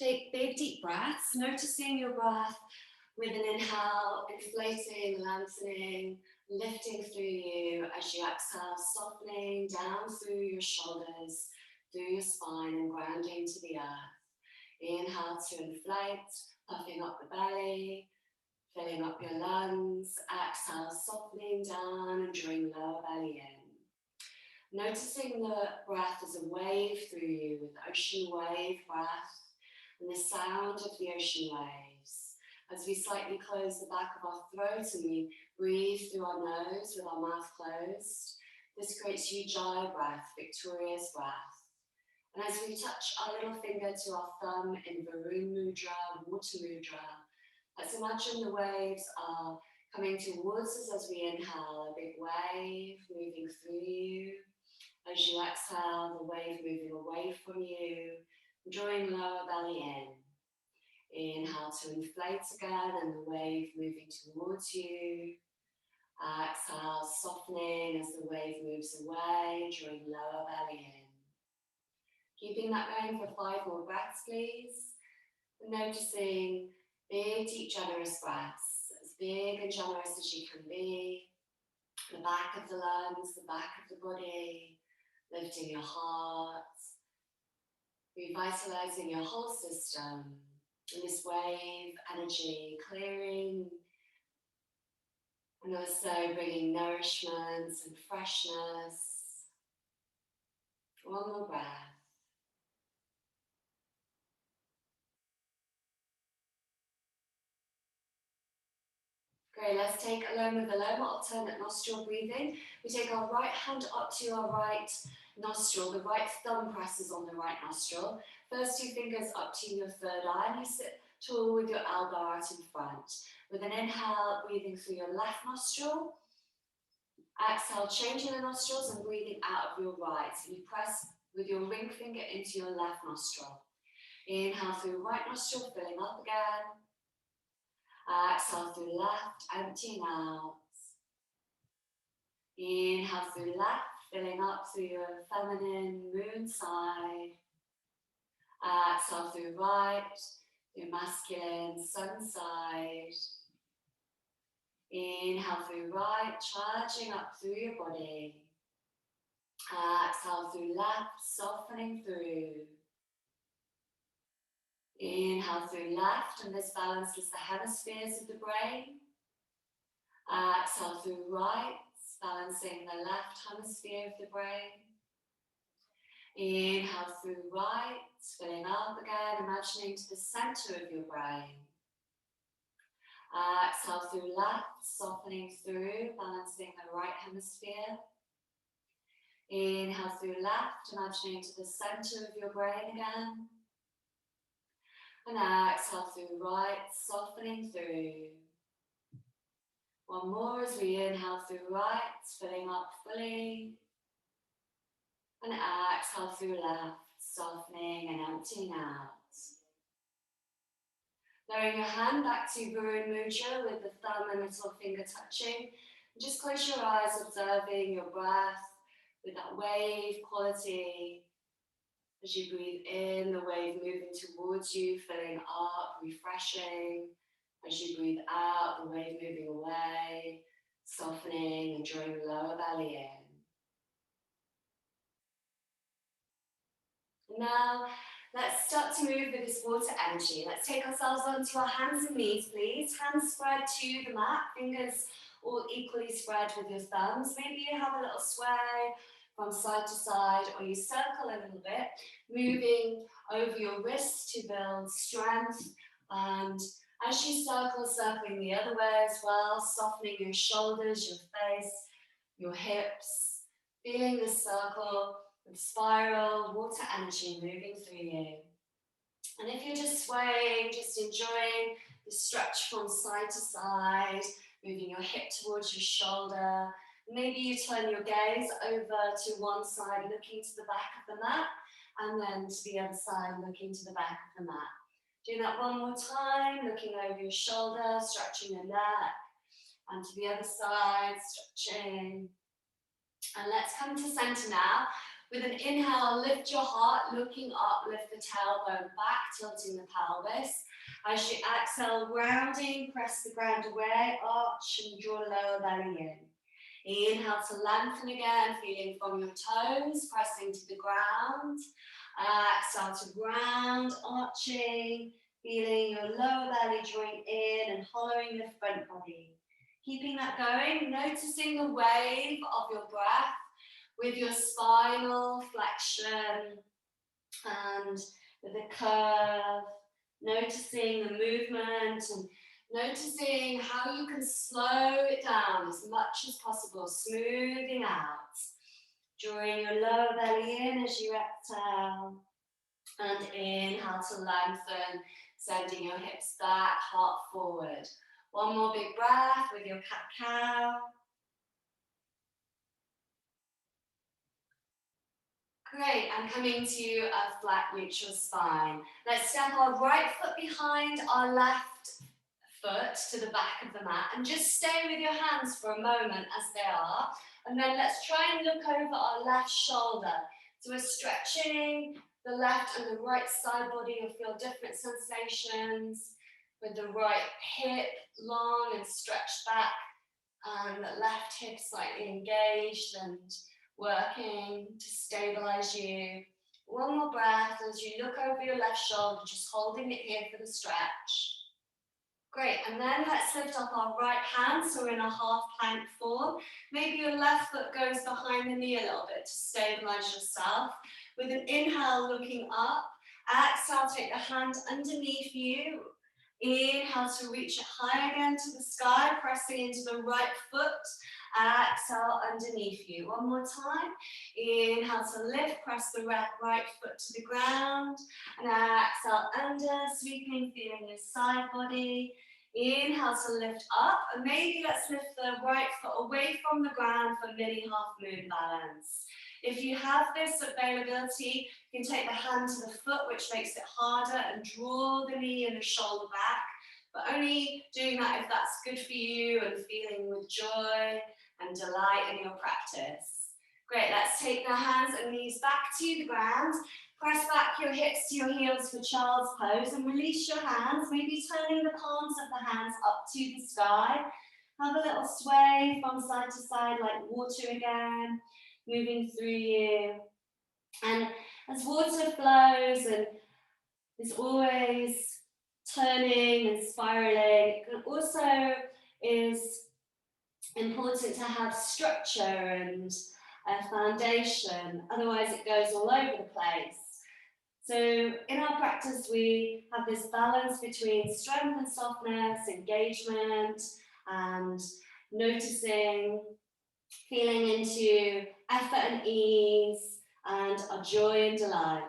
Take big deep breaths, noticing your breath with an inhale, inflating, lengthening, lifting through you as you exhale, softening down through your shoulders, through your spine and grounding to the earth. Inhale to inflate, puffing up the belly, filling up your lungs. Exhale, softening down and drawing lower belly in. Noticing the breath as a wave through you with ocean wave breath and the sound of the ocean waves. As we slightly close the back of our throat and we breathe through our nose with our mouth closed, this creates Ujjayi breath, victorious breath. And as we touch our little finger to our thumb in Varun Mudra, Water Mudra, let's imagine the waves are coming towards us as we inhale, a big wave moving through you. As you exhale, the wave moving away from you, drawing lower belly in. Inhale to inflate again and the wave moving towards you. Exhale, softening as the wave moves away, drawing lower belly in. Keeping that going for 5 more breaths, please. And noticing big, deep, generous breaths, as big and generous as you can be. The back of the lungs, the back of the body, lifting your heart, revitalizing your whole system. In this wave energy, clearing and also bringing nourishment and freshness. One more breath. Great, let's take Aloma Viloma, alternate nostril breathing. We take our right hand up to our right nostril, the right thumb presses on the right nostril. First 2 fingers up to your third eye, and you sit tall with your elbow out in front. With an inhale, breathing through your left nostril. Exhale, changing the nostrils and breathing out of your right. So you press with your ring finger into your left nostril. Inhale through right nostril, filling up again. Exhale through left, emptying out. Inhale through left, filling up through your feminine moon side. Exhale through right, your masculine sun side. Inhale through right, charging up through your body. Exhale through left, softening through. Inhale through left, and this balances the hemispheres of the brain. Exhale through right, balancing the left hemisphere of the brain. Inhale through right, filling up again, imagining to the center of your brain. Exhale through left, softening through, balancing the right hemisphere. Inhale through left, imagining to the center of your brain again. And exhale through right, softening through. One more as we inhale through right, filling up fully. And exhale through left, softening and emptying out. Lowering your hand back to Varun Mudra with the thumb and little finger touching. And just close your eyes, observing your breath with that wave quality. As you breathe in, the wave moving towards you, filling up, refreshing. As you breathe out, the wave moving away, softening and drawing lower belly in. Now, let's start to move with this water energy. Let's take ourselves onto our hands and knees, please. Hands spread to the mat, fingers all equally spread with your thumbs. Maybe you have a little sway from side to side, or you circle a little bit, moving over your wrists to build strength. And as you circle, circling the other way as well, softening your shoulders, your face, your hips, feeling the circle with spiral water energy moving through you. And if you're just swaying, just enjoying the stretch from side to side, moving your hip towards your shoulder. Maybe you turn your gaze over to one side, looking to the back of the mat, and then to the other side, looking to the back of the mat. Do that one more time, looking over your shoulder, stretching the neck, and to the other side, stretching. And let's come to center now. With an inhale, lift your heart, looking up, lift the tailbone back, tilting the pelvis. As you exhale, grounding, press the ground away, arch and draw lower belly in. Inhale to lengthen again, feeling from your toes, pressing to the ground. Exhale to ground, arching, feeling your lower belly drawing in and hollowing the front body. Keeping that going, noticing the wave of your breath with your spinal flexion and with the curve, noticing the movement and noticing how you can slow it down as much as possible, smoothing out. Drawing your lower belly in as you exhale. And inhale to lengthen, sending your hips back, heart forward. One more big breath with your cat-cow. Great, and coming to a flat neutral spine. Let's step our right foot behind our left foot to the back of the mat and just stay with your hands for a moment as they are. And then let's try and look over our left shoulder. So we're stretching the left and the right side body. You'll feel different sensations with the right hip long and stretched back and the left hip slightly engaged and working to stabilize you. One more breath as you look over your left shoulder, just holding it here for the stretch. Great, and then let's lift up our right hand, so we're in a half plank form. Maybe your left foot goes behind the knee a little bit to stabilize yourself. With an inhale, looking up. Exhale, take the hand underneath you. Inhale to reach it high again to the sky, pressing into the right foot. Exhale underneath you. One more time. Inhale to lift, press the right foot to the ground. And exhale under, sweeping, feeling your side body. Inhale to lift up. And maybe let's lift the right foot away from the ground for mini half moon balance. If you have this availability, you can take the hand to the foot, which makes it harder, and draw the knee and the shoulder back. But only doing that if that's good for you and feeling with joy and delight in your practice. Great, let's take the hands and knees back to the ground. Press back your hips to your heels for child's pose and release your hands, maybe turning the palms of the hands up to the sky. Have a little sway from side to side like water again, moving through you. And as water flows and is always turning and spiraling, it also is important to have structure and a foundation, otherwise it goes all over the place. So in our practice, we have this balance between strength and softness, engagement, and noticing, feeling into effort and ease, and our joy and delight.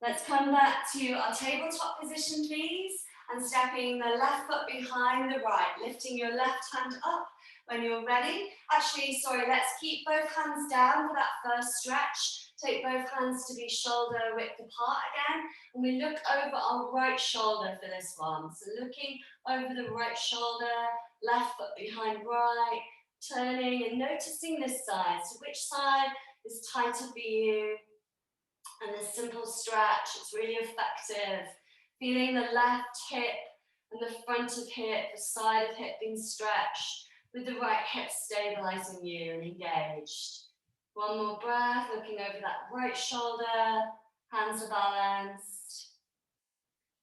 Let's come back to our tabletop position, please, and stepping the left foot behind the right, lifting your left hand up when you're ready. Actually, sorry, let's keep both hands down for that first stretch. Take both hands to be shoulder width apart again, and we look over our right shoulder for this one. So looking over the right shoulder, left foot behind right, turning and noticing this side. So which side is tighter for you? And this simple stretch, it's really effective. Feeling the left hip and the front of hip, the side of hip being stretched, with the right hip stabilizing you and engaged. One more breath, looking over that right shoulder, hands are balanced.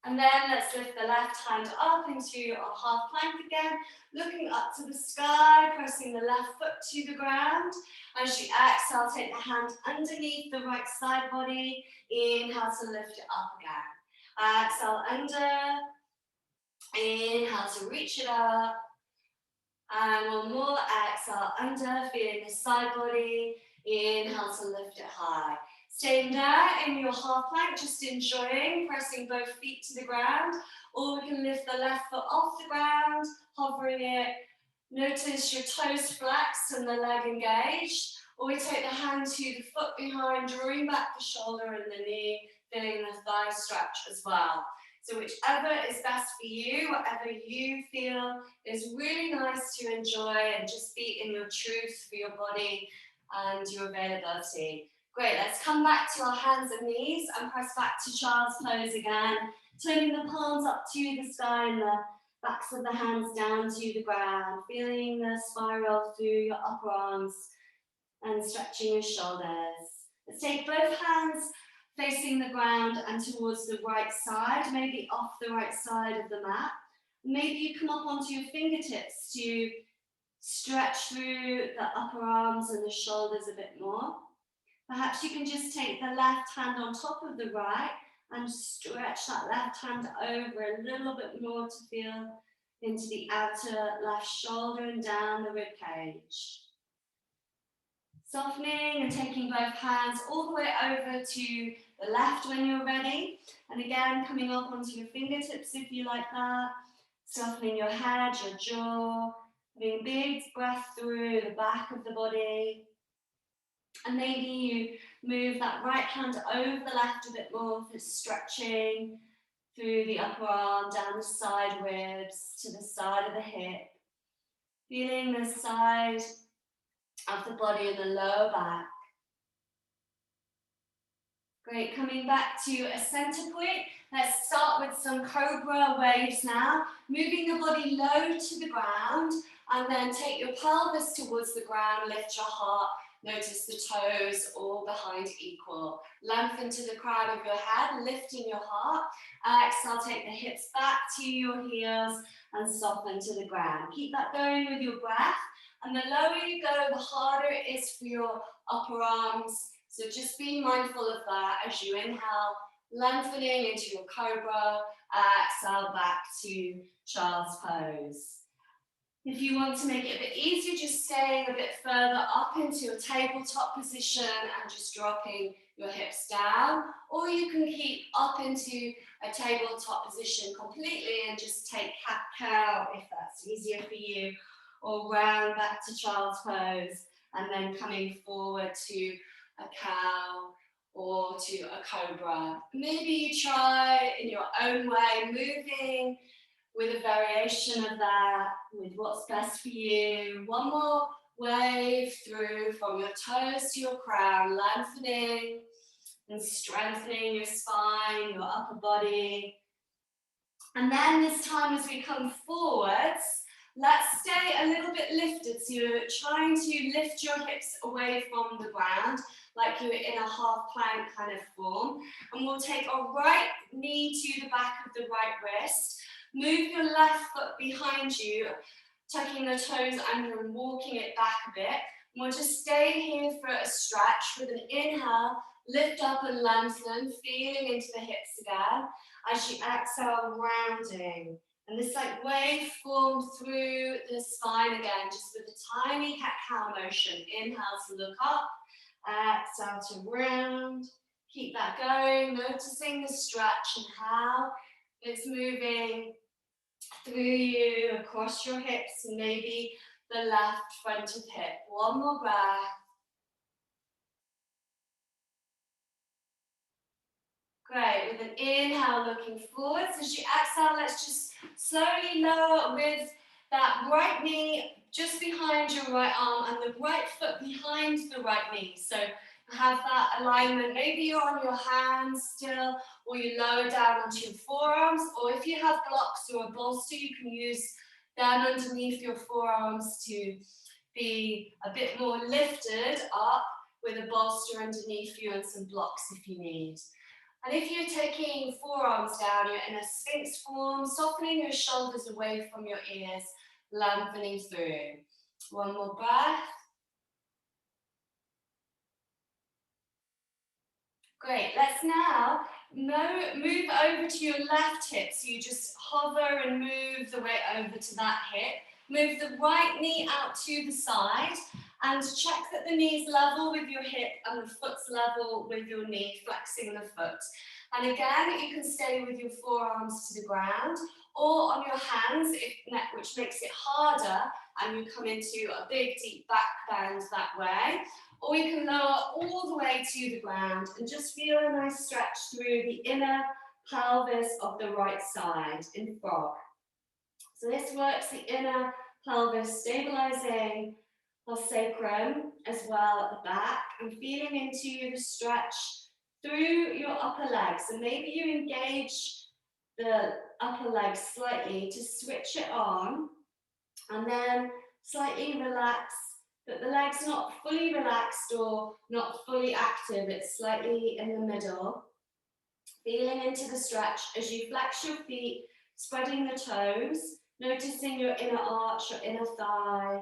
And then let's lift the left hand up into our half plank again, looking up to the sky, pressing the left foot to the ground. As you exhale, take the hand underneath the right side body. Inhale to lift it up again. Exhale under. Inhale to reach it up. And one more, exhale under, feeling the side body. Inhale to lift it high. Staying there in your half plank, just enjoying, pressing both feet to the ground, or we can lift the left foot off the ground, hovering it. Notice your toes flexed and the leg engaged, or we take the hand to the foot behind, drawing back the shoulder and the knee, feeling the thigh stretch as well. So whichever is best for you, whatever you feel is really nice to enjoy and just be in your truth for your body and your availability. Great, let's come back to our hands and knees and press back to child's pose again. Turning the palms up to the sky and the backs of the hands down to the ground. Feeling the spiral through your upper arms and stretching your shoulders. Let's take both hands facing the ground and towards the right side, maybe off the right side of the mat. Maybe you come up onto your fingertips to stretch through the upper arms and the shoulders a bit more. Perhaps you can just take the left hand on top of the right and stretch that left hand over a little bit more to feel into the outer left shoulder and down the rib cage. Softening and taking both hands all the way over to the left when you're ready. And again, coming up onto your fingertips if you like that. Softening your head, your jaw. Having a big breath through the back of the body. And maybe you move that right hand over the left a bit more for stretching through the upper arm, down the side ribs, to the side of the hip. Feeling the side of the body and the lower back. Great, coming back to a center point. Let's start with some Cobra Waves now. Moving the body low to the ground and then take your pelvis towards the ground, lift your heart. Notice the toes all behind equal. Lengthen to the crown of your head, lifting your heart. Exhale, take the hips back to your heels and soften to the ground. Keep that going with your breath. And the lower you go, the harder it is for your upper arms. So just be mindful of that as you inhale, lengthening into your cobra. Exhale back to child's pose. If you want to make it a bit easier, just staying a bit further up into a tabletop position and just dropping your hips down. Or you can keep up into a tabletop position completely and just take cat-cow if that's easier for you. Or round back to child's pose and then coming forward to a cow or to a cobra. Maybe you try in your own way, moving with a variation of that, with what's best for you. One more wave through from your toes to your crown, lengthening and strengthening your spine, your upper body. And then this time as we come forwards, let's stay a little bit lifted. So you're trying to lift your hips away from the ground, like you're in a half plank kind of form. And we'll take our right knee to the back of the right wrist. Move your left foot behind you, tucking the toes under and walking it back a bit. And we'll just stay here for a stretch with an inhale, lift up and lengthen, feeling into the hips again. As you exhale, rounding. And this like wave form through the spine again, just with a tiny cat-cow motion. Inhale to look up, exhale to round. Keep that going, noticing the stretch and how it's moving through you, across your hips, and maybe the left front of hip. One more breath. Great, with an inhale looking forwards. As you exhale, let's just slowly lower with that right knee just behind your right arm and the right foot behind the right knee. So have that alignment. Maybe you're on your hands still, or you lower down onto your forearms, or if you have blocks or a bolster, you can use them underneath your forearms to be a bit more lifted up with a bolster underneath you and some blocks if you need. And if you're taking forearms down, you're in a sphinx form, softening your shoulders away from your ears, lengthening through. One more breath. Great, let's now move over to your left hip. So you just hover and move the way over to that hip. Move the right knee out to the side and check that the knee is level with your hip and the foot's level with your knee, flexing the foot. And again, you can stay with your forearms to the ground or on your hands, which makes it harder, and you come into a big deep back bend that way. Or you can lower all the way to the ground and just feel a nice stretch through the inner pelvis of the right side in frog. So this works the inner pelvis, stabilizing our sacrum as well at the back, and feeling into the stretch through your upper legs. So maybe you engage the upper leg slightly to switch it on, and then slightly relax, but the leg's not fully relaxed or not fully active, it's slightly in the middle. Feeling into the stretch as you flex your feet, spreading the toes, noticing your inner arch, your inner thigh,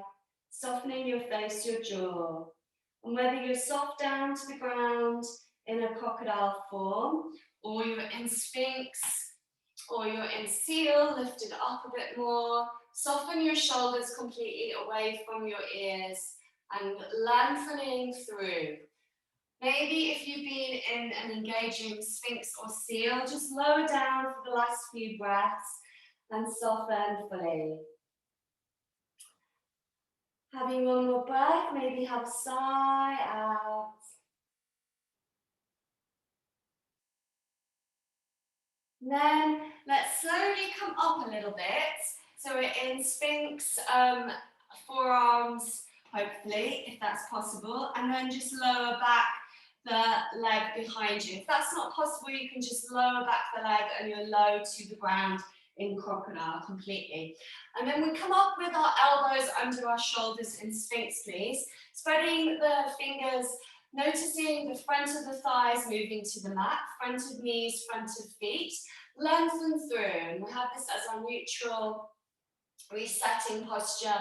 softening your face, your jaw. And whether you're soft down to the ground in a crocodile form, or you're in Sphinx, or you're in seal, lifted up a bit more, soften your shoulders completely away from your ears and lengthening through. Maybe if you've been in an engaging Sphinx or seal, just lower down for the last few breaths and soften fully. Having one more breath, maybe have a sigh out. Then let's slowly come up a little bit. So we're in Sphinx, forearms, hopefully, if that's possible, and then just lower back the leg behind you. If that's not possible, you can just lower back the leg and you're low to the ground in crocodile completely. And then we come up with our elbows under our shoulders in Sphinx, please. Spreading the fingers, noticing the front of the thighs moving to the mat, front of knees, front of feet. Lengthen through. And we have this as our neutral resetting posture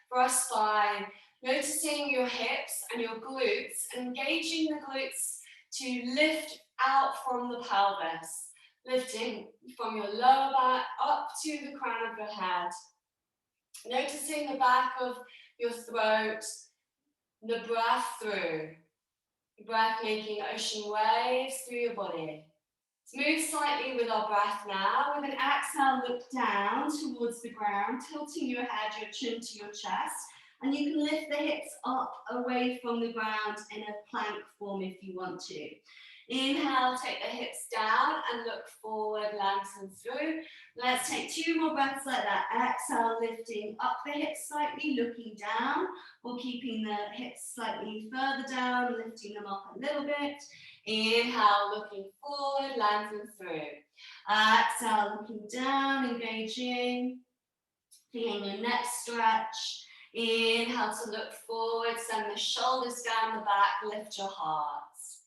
for our spine. Noticing your hips and your glutes, and engaging the glutes to lift out from the pelvis. Lifting from your lower back up to the crown of your head. Noticing the back of your throat, the breath through. The breath making ocean waves through your body. Let's move slightly with our breath now. With an exhale, look down towards the ground, tilting your head, your chin to your chest. And you can lift the hips up away from the ground in a plank form if you want to. Inhale, take the hips down and look forward, lengthen through. Let's take 2 more breaths like that. Exhale, lifting up the hips slightly, looking down, or keeping the hips slightly further down, lifting them up a little bit. Inhale, looking forward, lengthen through. Exhale, looking down, engaging, feeling your neck stretch. Inhale to look forward, send the shoulders down the back, lift your hearts.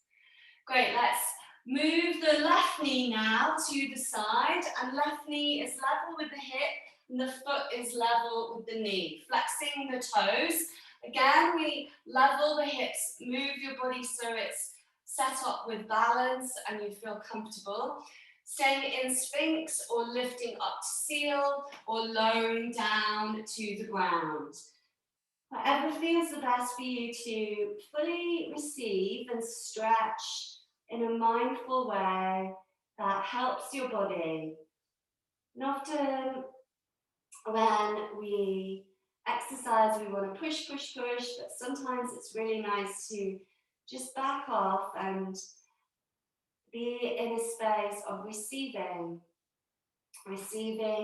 Great, let's move the left knee now to the side, and left knee is level with the hip and the foot is level with the knee. Flexing the toes. Again, we level the hips, move your body so it's set up with balance and you feel comfortable. Staying in Sphinx or lifting up to seal or lowering down to the ground. Whatever feels the best for you to fully receive and stretch in a mindful way that helps your body. And often when we exercise, we want to push, push, push, but sometimes it's really nice to just back off and be in a space of receiving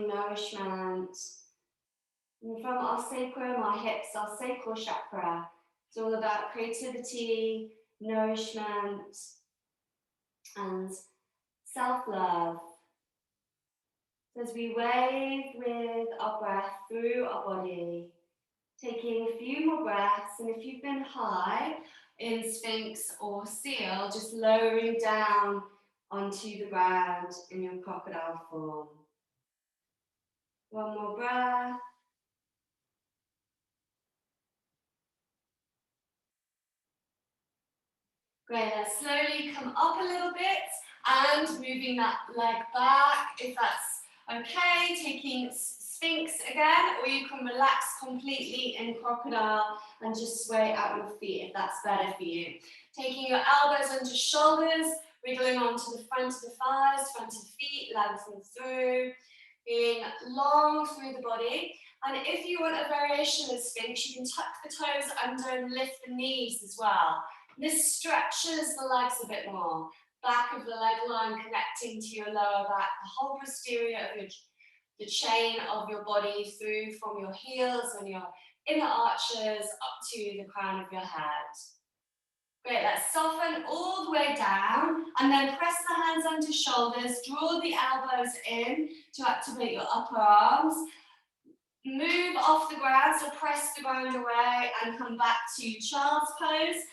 nourishment. And from our sacrum, our hips, our sacral chakra, it's all about creativity, nourishment, and self-love. So as we wave with our breath through our body, taking a few more breaths, and if you've been high in Sphinx or seal, just lowering down onto the ground in your crocodile form. One more breath. Great, let's slowly come up a little bit and moving that leg back if that's okay. Taking Sphinx again, or you can relax completely in crocodile and just sway out your feet if that's better for you. Taking your elbows under shoulders, wriggling onto the front of the thighs, front of feet, lengthen through, being long through the body. And if you want a variation of Sphinx, you can tuck the toes under and lift the knees as well. This stretches the legs a bit more. Back of the leg line connecting to your lower back, the whole posterior of the chain of your body through from your heels and your inner arches up to the crown of your head. Great, let's soften all the way down and then press the hands under shoulders, draw the elbows in to activate your upper arms. Move off the ground, so press the ground away and come back to child's pose.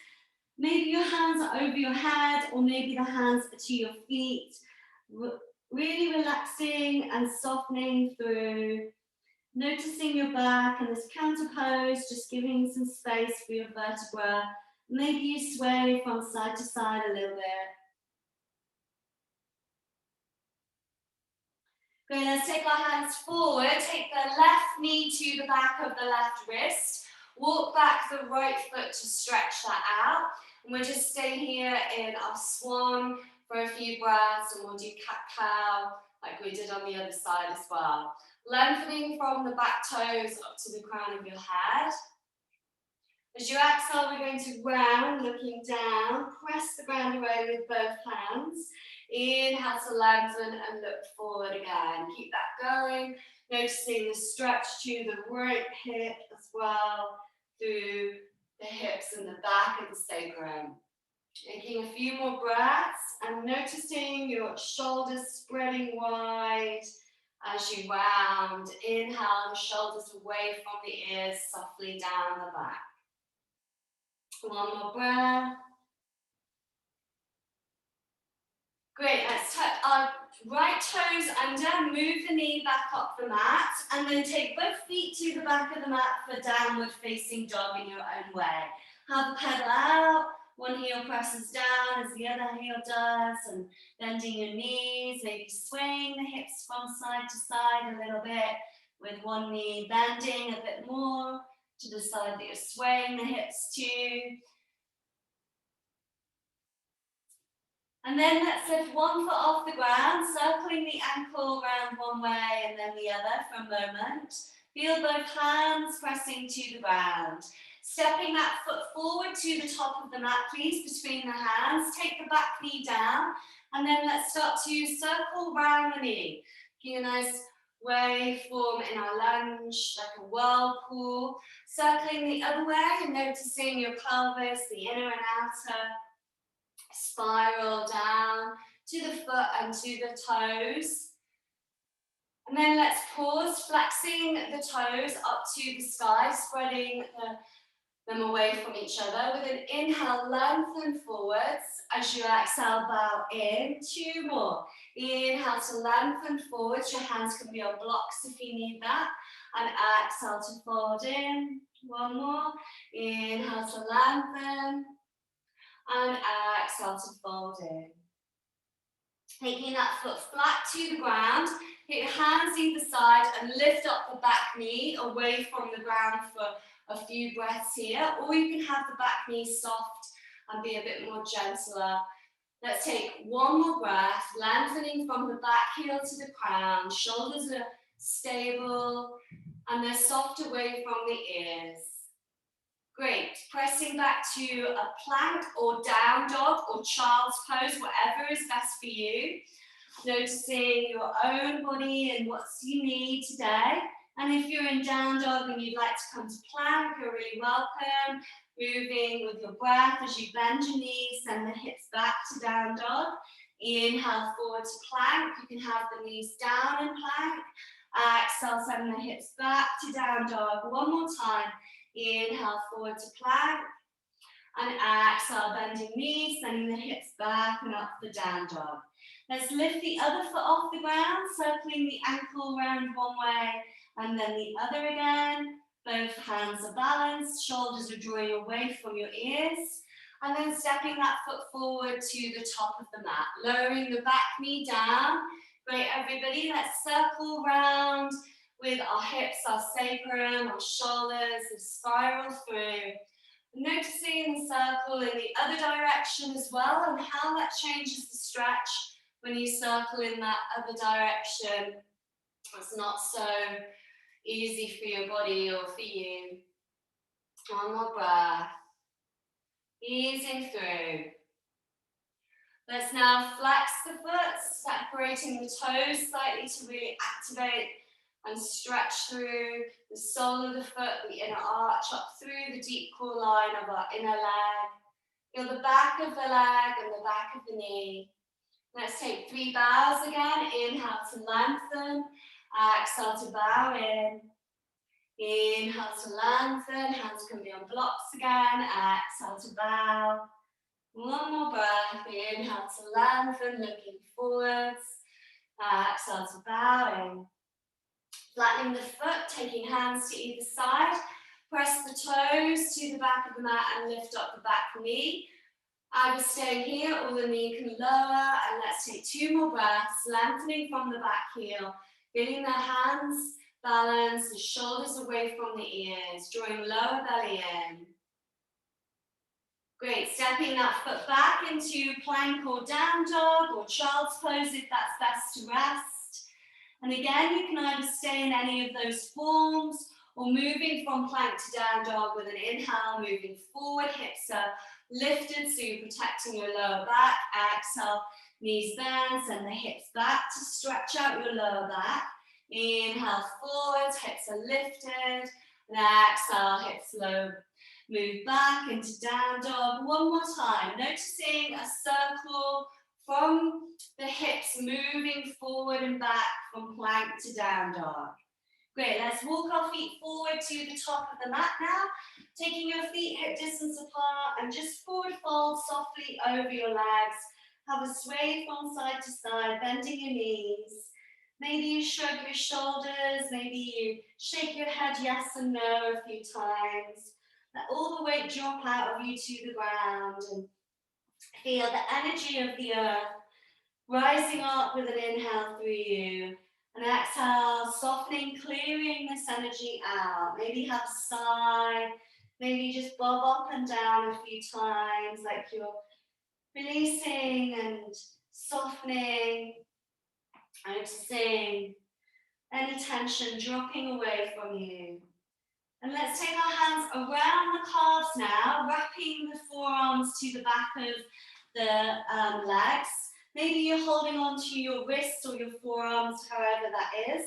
Maybe your hands are over your head or maybe the hands are to your feet. Really relaxing and softening through. Noticing your back and this counter pose, just giving some space for your vertebra. Maybe you sway from side to side a little bit. Great, let's take our hands forward. Take the left knee to the back of the left wrist. Walk back the right foot to stretch that out. And we'll just stay here in our swan for a few breaths, and we'll do cat-cow like we did on the other side as well. Lengthening from the back toes up to the crown of your head. As you exhale, we're going to round, looking down. Press the ground away with both hands. Inhale to lengthen and look forward again. Keep that going. Noticing the stretch to the right hip as well, through the hips and the back of the sacrum. Taking a few more breaths and noticing your shoulders spreading wide as you round. Inhale, the shoulders away from the ears, softly down the back. One more breath. Great, let's tuck our right toes under, move the knee back up the mat, and then take both feet to the back of the mat for downward facing dog in your own way. Have the pedal out, one heel presses down as the other heel does, and bending your knees, maybe swaying the hips from side to side a little bit, with one knee bending a bit more to the side that you're swaying the hips to. And then let's lift one foot off the ground, circling the ankle around one way and then the other for a moment. Feel both hands pressing to the ground. Stepping that foot forward to the top of the mat, please, between the hands. Take the back knee down, and then let's start to circle round the knee. Getting a nice wave form in our lunge, like a whirlpool. Circling the other way and noticing your pelvis, the inner and outer. Spiral down to the foot and to the toes. And then let's pause, flexing the toes up to the sky, spreading them away from each other. With an inhale, lengthen forwards. As you exhale, bow in. Two more. Inhale to lengthen forwards. Your hands can be on blocks if you need that. And exhale to fold in. One more. Inhale to lengthen. And exhale to fold in. Taking that foot flat to the ground, get your hands either side and lift up the back knee away from the ground for a few breaths here, or you can have the back knee soft and be a bit more gentler. Let's take one more breath, lengthening from the back heel to the crown. Shoulders are stable and they're soft away from the ears. Great, pressing back to a plank or down dog or child's pose, whatever is best for you. Noticing your own body and what you need today. And if you're in down dog and you'd like to come to plank, you're really welcome. Moving with your breath as you bend your knees, send the hips back to down dog. Inhale forward to plank. You can have the knees down in plank. Exhale, send the hips back to down dog. One more time. Inhale forward to plank, and exhale, bending knees, sending the hips back and up the down dog. Let's lift the other foot off the ground, circling the ankle around one way and then the other again. Both hands are balanced, shoulders are drawing away from your ears, and then stepping that foot forward to the top of the mat, lowering the back knee down. Great, everybody, let's circle round with our hips, our sacrum, our shoulders, and spiral through. Noticing the circle in the other direction as well, and how that changes the stretch when you circle in that other direction. It's not so easy for your body or for you. One more breath. Easing through. Let's now flex the foot, separating the toes slightly to really activate and stretch through the sole of the foot, the inner arch, up through the deep core line of our inner leg. Feel the back of the leg and the back of the knee. Let's take 3 bows again. Inhale to lengthen. Exhale to bow in. Inhale to lengthen. Hands can be on blocks again. Exhale to bow. One more breath. Inhale to lengthen, looking forwards. Exhale to bow in. Flattening the foot, taking hands to either side. Press the toes to the back of the mat and lift up the back knee. Either staying here or the knee can lower. And let's take 2 more breaths, lengthening from the back heel. Feeling the hands balance, the shoulders away from the ears, drawing lower belly in. Great, stepping that foot back into plank or down dog or child's pose if that's best to rest. And again, you can either stay in any of those forms or moving from plank to down dog with an inhale, moving forward, hips are lifted, so you're protecting your lower back. Exhale, knees bend, send the hips back to stretch out your lower back. Inhale forwards, hips are lifted, and exhale, hips low. Move back into down dog. One more time, noticing a circle from the hips moving forward and back from plank to down dog. Great, let's walk our feet forward to the top of the mat now. Taking your feet hip distance apart and just forward fold softly over your legs. Have a sway from side to side, bending your knees. Maybe you shrug your shoulders, maybe you shake your head yes and no a few times. Let all the weight drop out of you to the ground and feel the energy of the earth rising up with an inhale through you. And exhale, softening, clearing this energy out. Maybe have a sigh. Maybe just bob up and down a few times like you're releasing and softening. Noticing any tension dropping away from you. And let's take our hands around the calves now, wrapping the forearms to the back of the legs. Maybe you're holding on to your wrists or your forearms, however that is.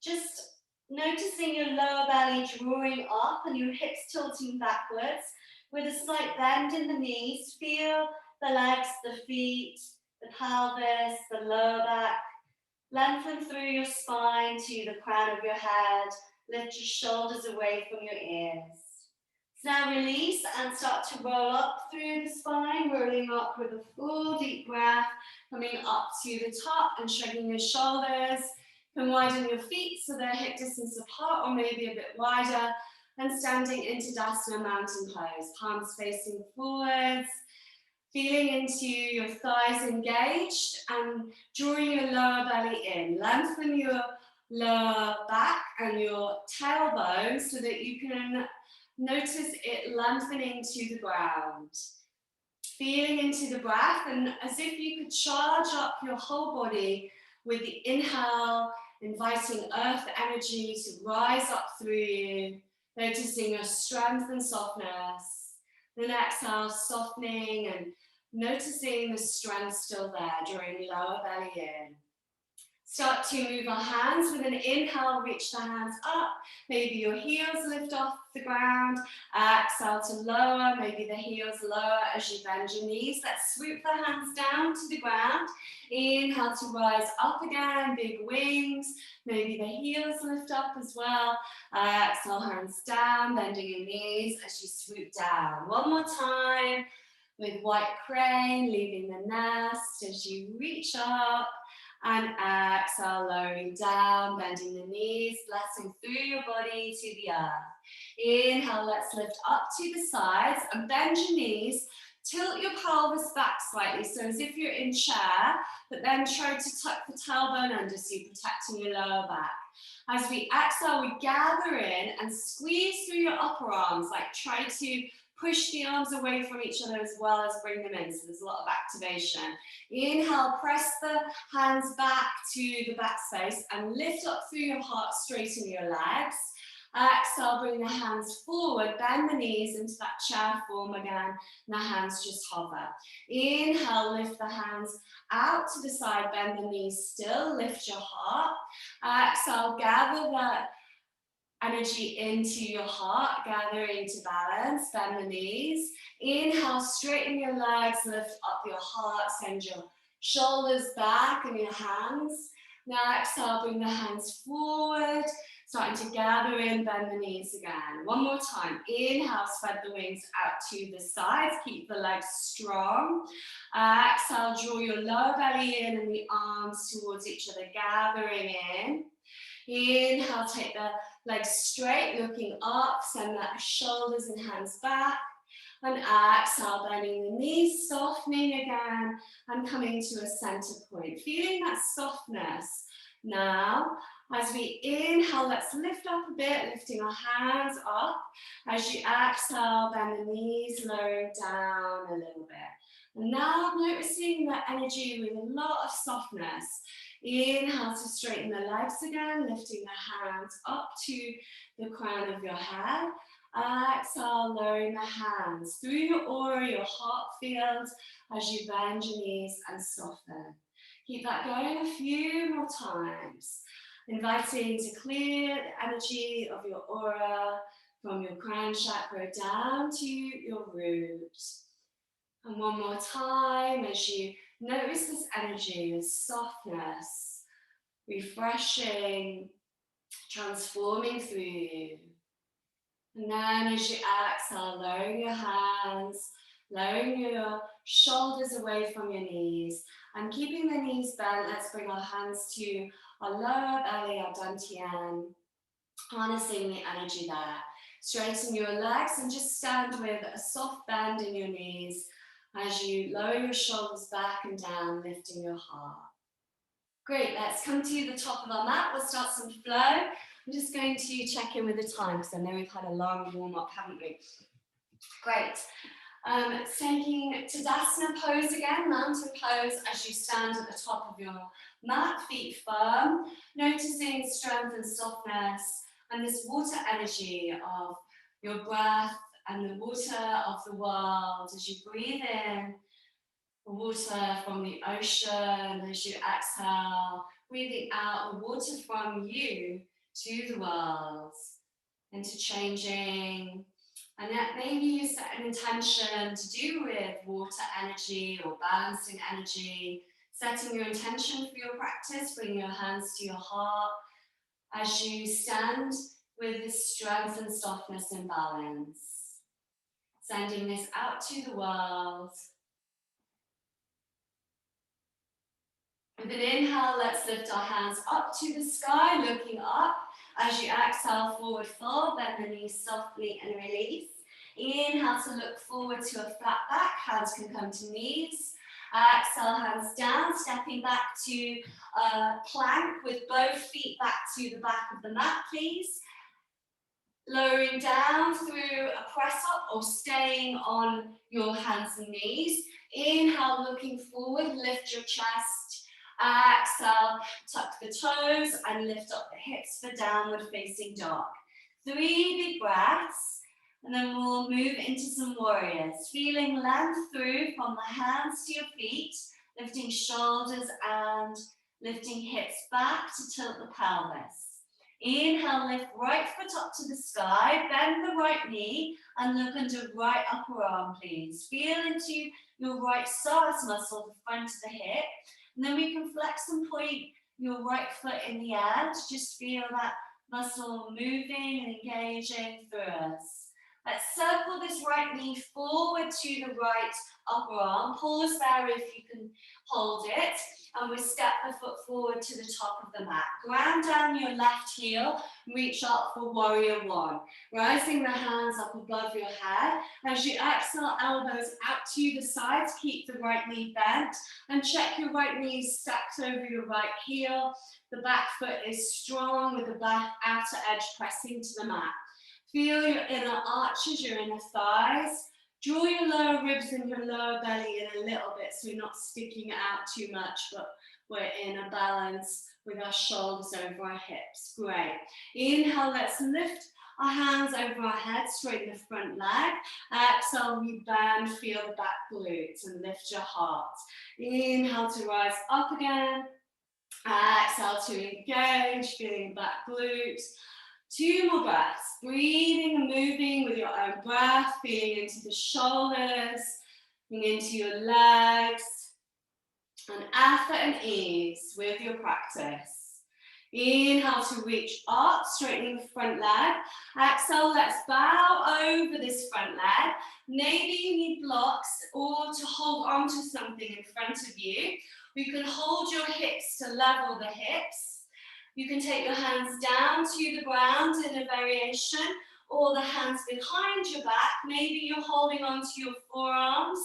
Just noticing your lower belly drawing up and your hips tilting backwards with a slight bend in the knees. Feel the legs, the feet, the pelvis, the lower back. Lengthen through your spine to the crown of your head. Lift your shoulders away from your ears. So now release and start to roll up through the spine, rolling up with a full deep breath, coming up to the top and shrugging your shoulders. You can widen your feet so they're hip distance apart or maybe a bit wider, and standing into Tadasana mountain pose, palms facing forwards. Feeling into your thighs engaged and drawing your lower belly in. Lengthen your lower back and your tailbone so that you can notice it lengthening to the ground. Feeling into the breath and as if you could charge up your whole body with the inhale, inviting earth energy to rise up through you, noticing your strength and softness. Then exhale, softening and noticing the strength still there, drawing lower belly in. Start to move our hands. With an inhale, reach the hands up. Maybe your heels lift off the ground. Exhale to lower. Maybe the heels lower as you bend your knees. Let's swoop the hands down to the ground. Inhale to rise up again, big wings. Maybe the heels lift up as well. Exhale, hands down, bending your knees as you swoop down. One more time with white crane, leaving the nest as you reach up. And exhale, lowering down, bending the knees, blessing through your body to the earth. Inhale, let's lift up to the sides and bend your knees. Tilt your pelvis back slightly, so as if you're in chair, but then try to tuck the tailbone under so you're protecting your lower back. As we exhale, we gather in and squeeze through your upper arms, like try to push the arms away from each other as well as bring them in, so there's a lot of activation. Inhale, press the hands back to the back space and lift up through your heart, straighten your legs. Exhale, bring the hands forward, bend the knees into that chair form again, and the hands just hover. Inhale, lift the hands out to the side, bend the knees still, lift your heart. Exhale, gather that energy into your heart, gather into balance, bend the knees. Inhale, straighten your legs, lift up your heart, send your shoulders back and your hands. Now exhale, bring the hands forward, starting to gather in, bend the knees again. One more time. Inhale, spread the wings out to the sides, keep the legs strong. Exhale, draw your lower belly in and the arms towards each other, gathering in. Inhale, take the legs straight, looking up, send the shoulders and hands back. And exhale, bending the knees, softening again, and coming to a center point. Feeling that softness. Now, as we inhale, let's lift up a bit, lifting our hands up. As you exhale, bend the knees, lowering down a little bit. And now noticing that energy with a lot of softness. Inhale to straighten the legs again, lifting the hands up to the crown of your head. Exhale, lowering the hands through your aura, your heart field, as you bend your knees and soften. Keep that going a few more times. Inviting to clear the energy of your aura from your crown chakra down to your root. And one more time as you notice this energy, this softness, refreshing, transforming through you. And then as you exhale, lowering your hands, lowering your shoulders away from your knees, and keeping the knees bent, let's bring our hands to our lower belly, our dantian, harnessing the energy there. Straighten your legs and just stand with a soft bend in your knees as you lower your shoulders back and down, lifting your heart. Great, let's come to the top of our mat. We'll start some flow. I'm just going to check in with the time because I know we've had a long warm-up, haven't we? Great. Taking Tadasana pose again, mountain pose, as you stand at the top of your mat, feet firm, noticing strength and softness and this water energy of your breath and the water of the world as you breathe in the water from the ocean, as you exhale, breathing out the water from you to the world, interchanging. And that maybe you set an intention to do with water energy or balancing energy, setting your intention for your practice, bringing your hands to your heart as you stand with this strength and softness and balance. Sending this out to the world. With an inhale, let's lift our hands up to the sky, looking up. As you exhale, forward fold, bend the knees softly and release. Inhale to look forward to a flat back, hands can come to knees. Exhale, hands down, stepping back to a plank with both feet back to the back of the mat, please. Lowering down through a press up or staying on your hands and knees. Inhale, looking forward, lift your chest. Exhale, tuck the toes and lift up the hips for downward facing dog. 3 big breaths, and then we'll move into some warriors. Feeling length through from the hands to your feet, lifting shoulders and lifting hips back to tilt the pelvis. Inhale, lift right foot up to the sky, bend the right knee and look under right upper arm, please. Feel into your right psoas muscle, the front of the hip. And then we can flex and point your right foot in the air to just feel that muscle moving and engaging through us. Let's circle this right knee forward to the right upper arm. Pause there if you can hold it. And we step the foot forward to the top of the mat. Ground down your left heel, reach up for warrior one. Rising the hands up above your head. As you exhale, elbows out to the sides, keep the right knee bent. And check your right knee stacked over your right heel. The back foot is strong with the back outer edge pressing to the mat. Feel your inner arches, your inner thighs. Draw your lower ribs and your lower belly in a little bit so you're not sticking it out too much, but we're in a balance with our shoulders over our hips. Great. Inhale, let's lift our hands over our head, straighten the front leg. Exhale, we bend, feel the back glutes and lift your heart. Inhale to rise up again. Exhale to engage, feeling the back glutes. 2 more breaths, breathing and moving with your own breath, feeling into the shoulders, into your legs, and effort and ease with your practice. Inhale to reach up, straightening the front leg. Exhale, let's bow over this front leg. Maybe you need blocks or to hold on to something in front of you. You can hold your hips to level the hips. You can take your hands down to the ground in a variation, or the hands behind your back. Maybe you're holding on to your forearms,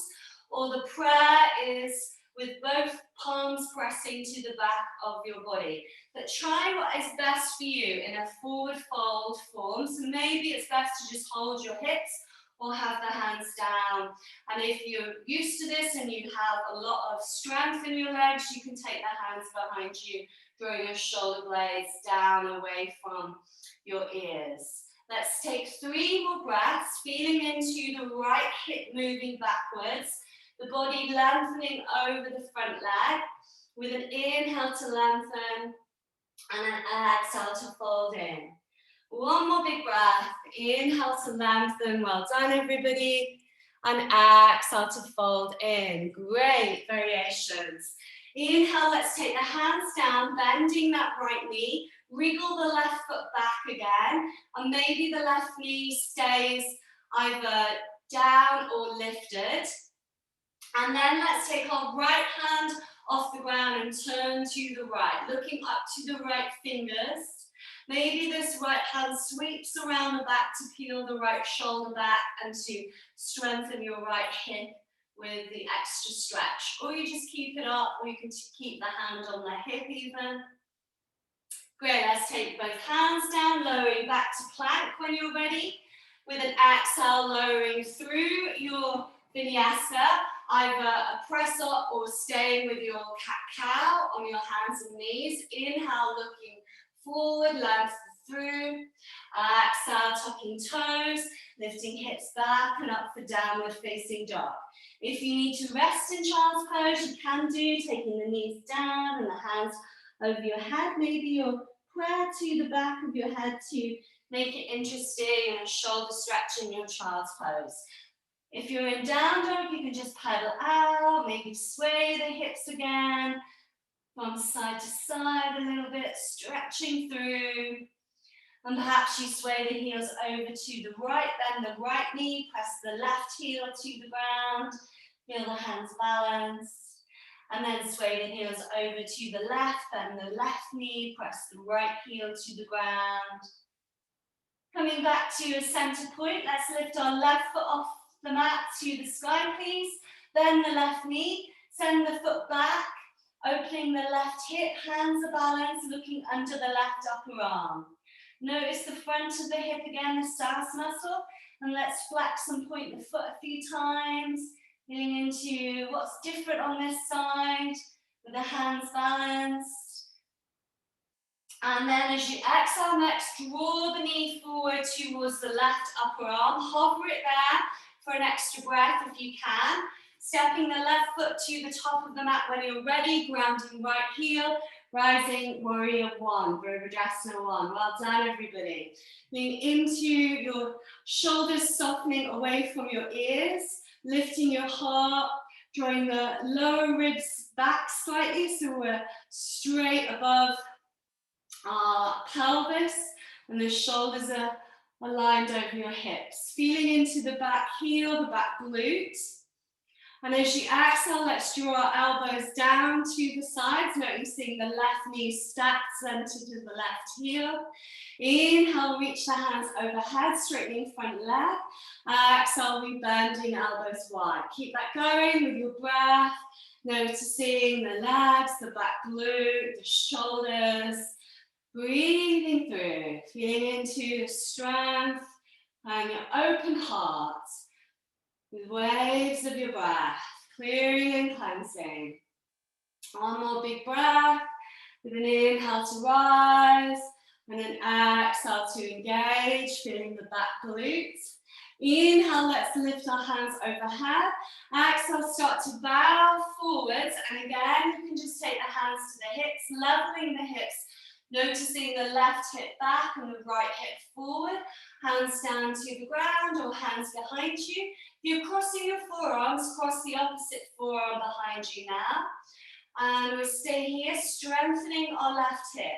or the prayer is with both palms pressing to the back of your body. But try what is best for you in a forward fold form. So maybe it's best to just hold your hips or have the hands down. And if you're used to this and you have a lot of strength in your legs, you can take the hands behind you, drawing your shoulder blades down away from your ears. Let's take 3 more breaths, feeling into the right hip moving backwards, the body lengthening over the front leg, with an inhale to lengthen and an exhale to fold in. 1 more big breath, inhale to lengthen, well done everybody, and exhale to fold in. Great variations. Inhale, let's take the hands down, bending that right knee, wriggle the left foot back again, and maybe the left knee stays either down or lifted. And then let's take our right hand off the ground and turn to the right, looking up to the right fingers. Maybe this right hand sweeps around the back to peel the right shoulder back and to strengthen your right hip with the extra stretch. Or you just keep it up, or you can keep the hand on the hip even. Great, let's take both hands down, lowering back to plank when you're ready. With an exhale, lowering through your vinyasa, either a press up or staying with your cat-cow on your hands and knees. Inhale, looking forward, lengthen through. Exhale, tucking toes, lifting hips back and up for downward facing dog. If you need to rest in child's pose, you can do, taking the knees down and the hands over your head. Maybe your prayer to the back of your head to make it interesting, and a shoulder stretch in your child's pose. If you're in down dog, you can just pedal out, maybe sway the hips again, from side to side a little bit, stretching through. And perhaps you sway the heels over to the right, bend the right knee, press the left heel to the ground, feel the hands balance. And then sway the heels over to the left, bend the left knee, press the right heel to the ground. Coming back to a center point, let's lift our left foot off the mat to the sky, please. Bend the left knee, send the foot back, opening the left hip, hands are balanced, looking under the left upper arm. Notice the front of the hip again, the stance muscle, and let's flex and point the foot a few times, feeling into what's different on this side, with the hands balanced. And then as you exhale next, draw the knee forward towards the left upper arm, hover it there for an extra breath if you can. Stepping the left foot to the top of the mat when you're ready, grounding right heel, rising warrior 1, Virabhadrasana 1. Well done everybody. Lean into your shoulders, softening away from your ears, lifting your heart, drawing the lower ribs back slightly so we're straight above our pelvis, and the shoulders are aligned over your hips. Feeling into the back heel, the back glute. And as you exhale, let's draw our elbows down to the sides, noticing the left knee stacked center to the left heel. Inhale, reach the hands overhead, straightening front leg. Exhale, we bending elbows wide. Keep that going with your breath, noticing the legs, the back glute, the shoulders. Breathing through, feeling into the strength and your open heart with waves of your breath, clearing and cleansing. One more big breath. With an inhale to rise, and an exhale to engage, feeling the back glutes. Inhale, let's lift our hands overhead. Exhale, start to bow forwards, and again, you can just take the hands to the hips, leveling the hips, noticing the left hip back and the right hip forward, hands down to the ground or hands behind you. If you're crossing your forearms, cross the opposite forearm behind you now. And we stay here, strengthening our left hip.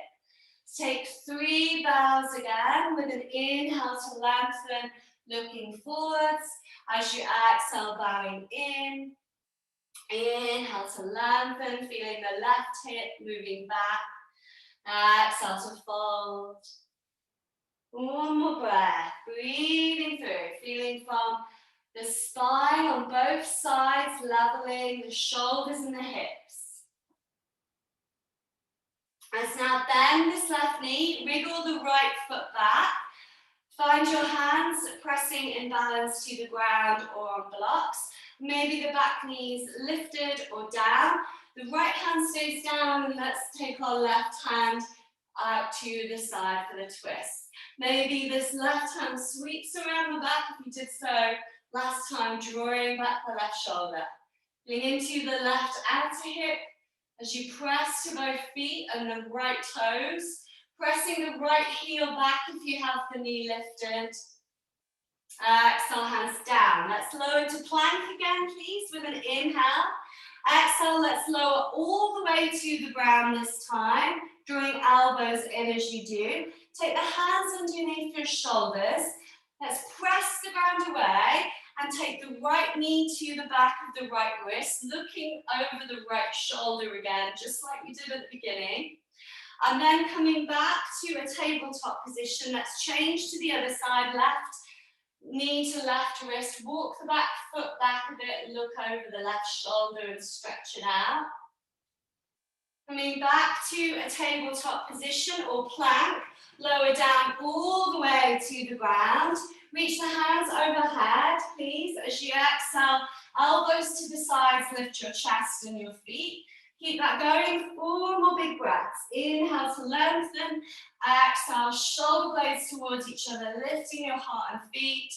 Take 3 bows again with an inhale to lengthen, looking forwards. As you exhale, bowing in. Inhale to lengthen, feeling the left hip moving back. Exhale to fold. One more breath, breathing through, feeling from the spine on both sides, leveling the shoulders and the hips. Let's now bend this left knee, wriggle the right foot back. Find your hands pressing in balance to the ground or on blocks. Maybe the back knee's lifted or down. The right hand stays down, and let's take our left hand out to the side for the twist. Maybe this left hand sweeps around the back if you did so last time, drawing back the left shoulder. Lean into the left outer hip as you press to both feet and the right toes. Pressing the right heel back if you have the knee lifted. Exhale, hands down. Let's lower to plank again, please, with an inhale. Exhale, let's lower all the way to the ground this time, drawing elbows in as you do. Take the hands underneath your shoulders. Let's press the ground away and take the right knee to the back of the right wrist, looking over the right shoulder again, just like we did at the beginning. And then coming back to a tabletop position, let's change to the other side, left knee to left wrist, walk the back foot back a bit, look over the left shoulder and stretch it out. Coming back to a tabletop position or plank, lower down all the way to the ground. Reach the hands overhead, please. As you exhale, elbows to the sides, lift your chest and your feet. Keep that going, 4 more big breaths. Inhale to lengthen, exhale, shoulder blades towards each other, lifting your heart and feet.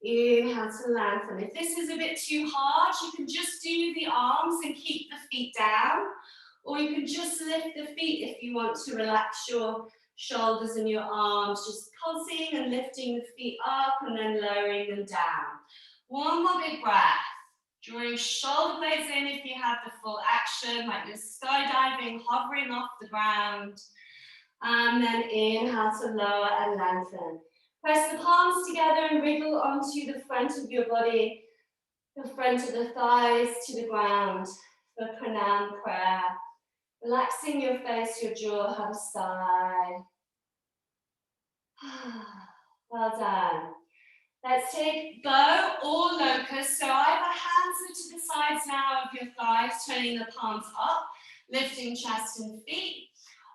Inhale to lengthen. If this is a bit too hard, you can just do the arms and keep the feet down, or you can just lift the feet if you want to relax your shoulders and your arms, just pulsing and lifting the feet up and then lowering them down. 1 more big breath. Drawing shoulder blades in if you have the full action, like you're skydiving, hovering off the ground. And then inhale to lower and lengthen. Press the palms together and wriggle onto the front of your body, the front of the thighs to the ground for pranam prayer. Relaxing your face, your jaw, have a sigh. Well done. Let's take bow or locust. So either hands are to the sides now of your thighs, turning the palms up, lifting chest and feet.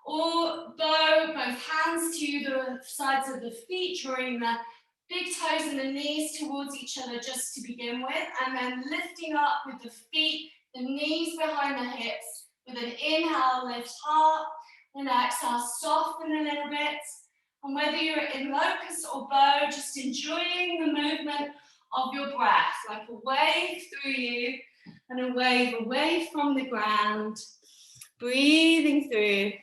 Or bow, both hands to the sides of the feet, drawing the big toes and the knees towards each other just to begin with. And then lifting up with the feet, the knees behind the hips. With an inhale, lift heart. And exhale, soften a little bit. And whether you're in locust or bow, just enjoying the movement of your breath, like a wave through you and a wave away from the ground. Breathing through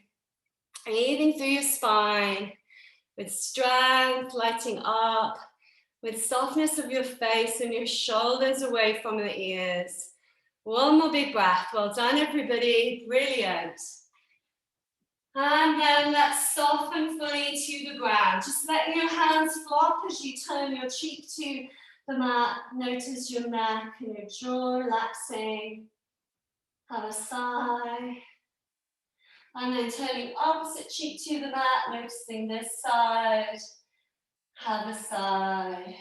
your spine with strength, lighting up, with softness of your face and your shoulders away from the ears. 1 more big breath. Well done, everybody. Brilliant. And then let's soften fully to the ground. Just letting your hands flop as you turn your cheek to the mat. Notice your neck and your jaw relaxing. Have a sigh. And then turning opposite cheek to the mat, noticing this side. Have a sigh.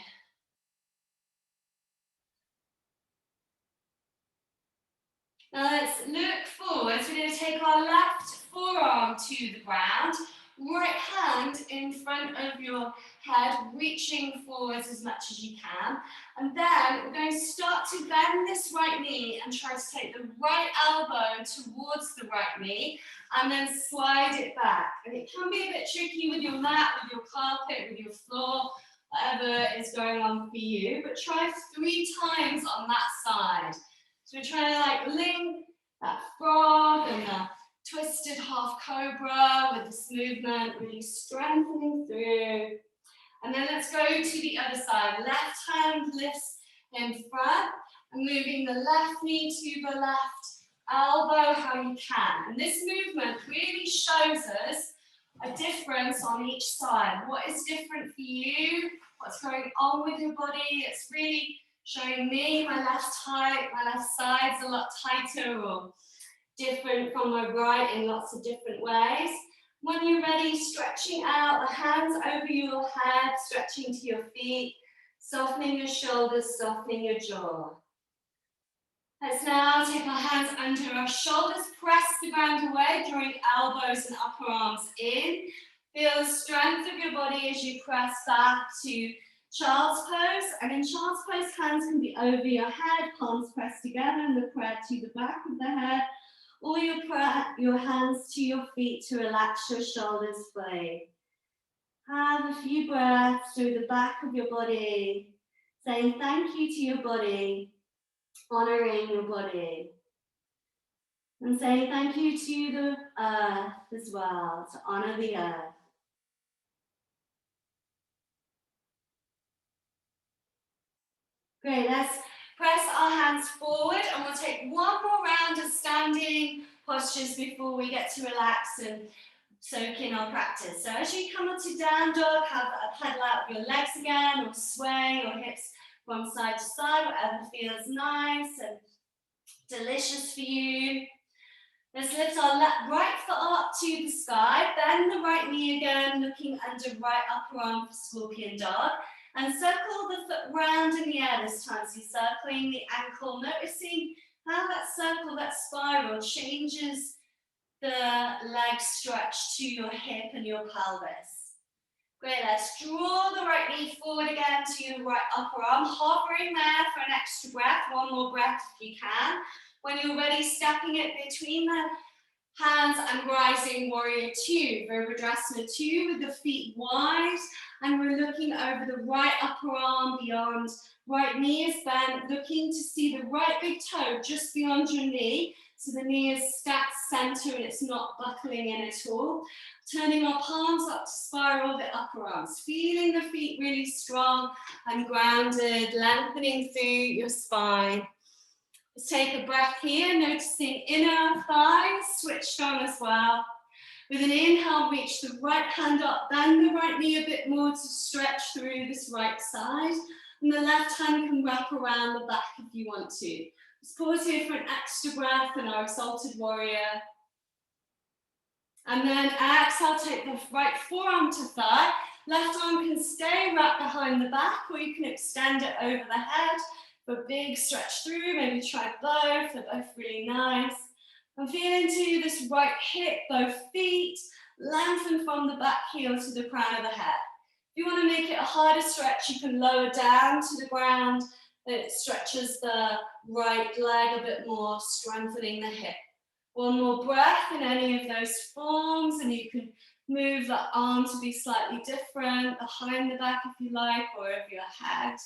Now let's look forward. We're going to take our left forearm to the ground, right hand in front of your head reaching forwards as much as you can. And then we're going to start to bend this right knee and try to take the right elbow towards the right knee and then slide it back. And it can be a bit tricky with your mat, with your carpet, with your floor, whatever is going on for you, but try 3 times on that side. So we're trying to like link that frog and the twisted half cobra with this movement, really strengthening through. And then let's go to the other side. Left hand lifts in front and moving the left knee to the left elbow how you can. And this movement really shows us a difference on each side. What is different for you? What's going on with your body? It's really showing me my left side's a lot tighter or different from my right in lots of different ways. When you're ready, stretching out the hands over your head, stretching to your feet, softening your shoulders, softening your jaw. Let's now take our hands under our shoulders, press the ground away, drawing elbows and upper arms in. Feel the strength of your body as you press back to child's pose. And in child's pose, hands can be over your head, palms pressed together, and the prayer to the back of the head. Or your hands to your feet to relax your shoulders fully. Have a few breaths through the back of your body, saying thank you to your body, honoring your body, and saying thank you to the earth as well, to honor the earth. Great, let's press our hands forward and we'll take one more round of standing postures before we get to relax and soak in our practice. So as you come up to down dog, have a pedal out of your legs again, or sway your hips from side to side, whatever feels nice and delicious for you. Let's lift our right foot up to the sky, bend the right knee again, looking under right upper arm for scorpion dog. And circle the foot round in the air this time. So you're circling the ankle, noticing how that circle, that spiral changes the leg stretch to your hip and your pelvis. Great, let's draw the right knee forward again to your right upper arm, hovering there for an extra breath, one more breath if you can. When you're ready, stepping it between the hands and rising warrior 2, Virabhadrasana 2 with the feet wide, and we're looking over the right upper arm beyond, right knee is bent, looking to see the right big toe just beyond your knee, so the knee is stacked center and it's not buckling in at all. Turning our palms up to spiral the upper arms, feeling the feet really strong and grounded, lengthening through your spine. Let's take a breath here, noticing inner thighs switched on as well. With an inhale, reach the right hand up, bend the right knee a bit more to stretch through this right side. And the left hand can wrap around the back if you want to. Let's pause here for an extra breath in our exalted warrior. And then exhale, take the right forearm to thigh. Left arm can stay wrapped behind the back, or you can extend it over the head. For a big stretch through, maybe try both, they're both really nice. And feel into this right hip, both feet, lengthen from the back heel to the crown of the head. If you want to make it a harder stretch, you can lower down to the ground. It stretches the right leg a bit more, strengthening the hip. One more breath in any of those forms, and you can move the arm to be slightly different, behind the back if you like, or over your head.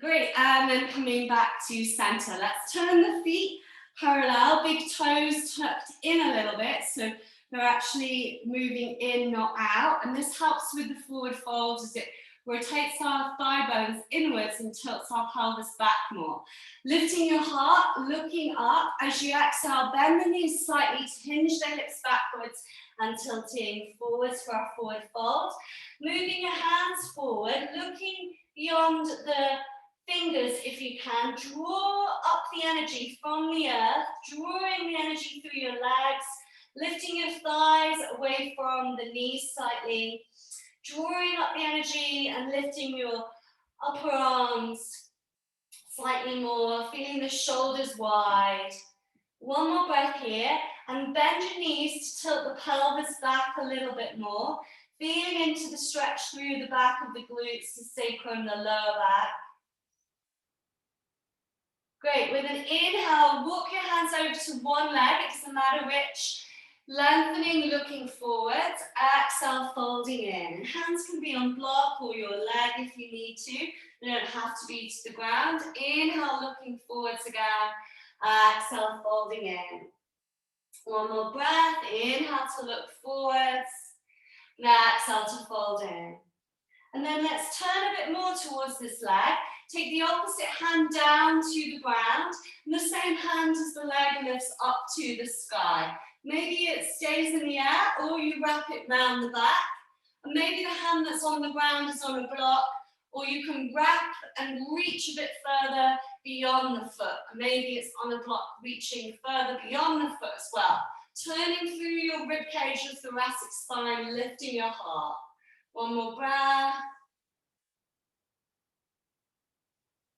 Great, and then coming back to center. Let's turn the feet parallel, big toes tucked in a little bit, so they're actually moving in, not out. And this helps with the forward fold as it rotates our thigh bones inwards and tilts our pelvis back more. Lifting your heart, looking up. As you exhale, bend the knees slightly to hinge the hips backwards and tilting forwards for our forward fold. Moving your hands forward, looking beyond the fingers if you can. Draw up the energy from the earth, drawing the energy through your legs, lifting your thighs away from the knees slightly, drawing up the energy and lifting your upper arms slightly more, feeling the shoulders wide. One more breath here, and bend your knees to tilt the pelvis back a little bit more, Feeling into the stretch through the back of the glutes, the sacrum, the lower back. Great, with an inhale, walk your hands over to one leg, it doesn't matter which. Lengthening, looking forwards. Exhale, folding in. Hands can be on block or your leg if you need to. They don't have to be to the ground. Inhale, looking forwards again. Exhale, folding in. One more breath. Inhale to look forwards. Now exhale to fold in. And then let's turn a bit more towards this leg. Take the opposite hand down to the ground. And the same hand as the leg lifts up to the sky. Maybe it stays in the air or you wrap it round the back. And maybe the hand that's on the ground is on a block, or you can wrap and reach a bit further beyond the foot. Maybe it's on a block reaching further beyond the foot as well. Turning through your ribcage, your thoracic spine, lifting your heart. One more breath.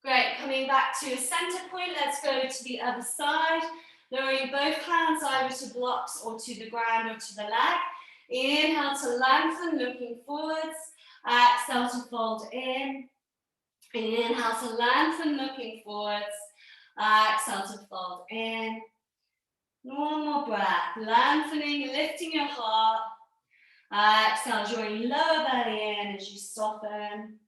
Great, coming back to a center point, let's go to the other side. Lowering both hands either to blocks or to the ground or to the leg. Inhale to lengthen, looking forwards. Exhale to fold in. Inhale to lengthen, looking forwards. Exhale to fold in. One more breath, lengthening, lifting your heart. Exhale, drawing lower belly in as you soften.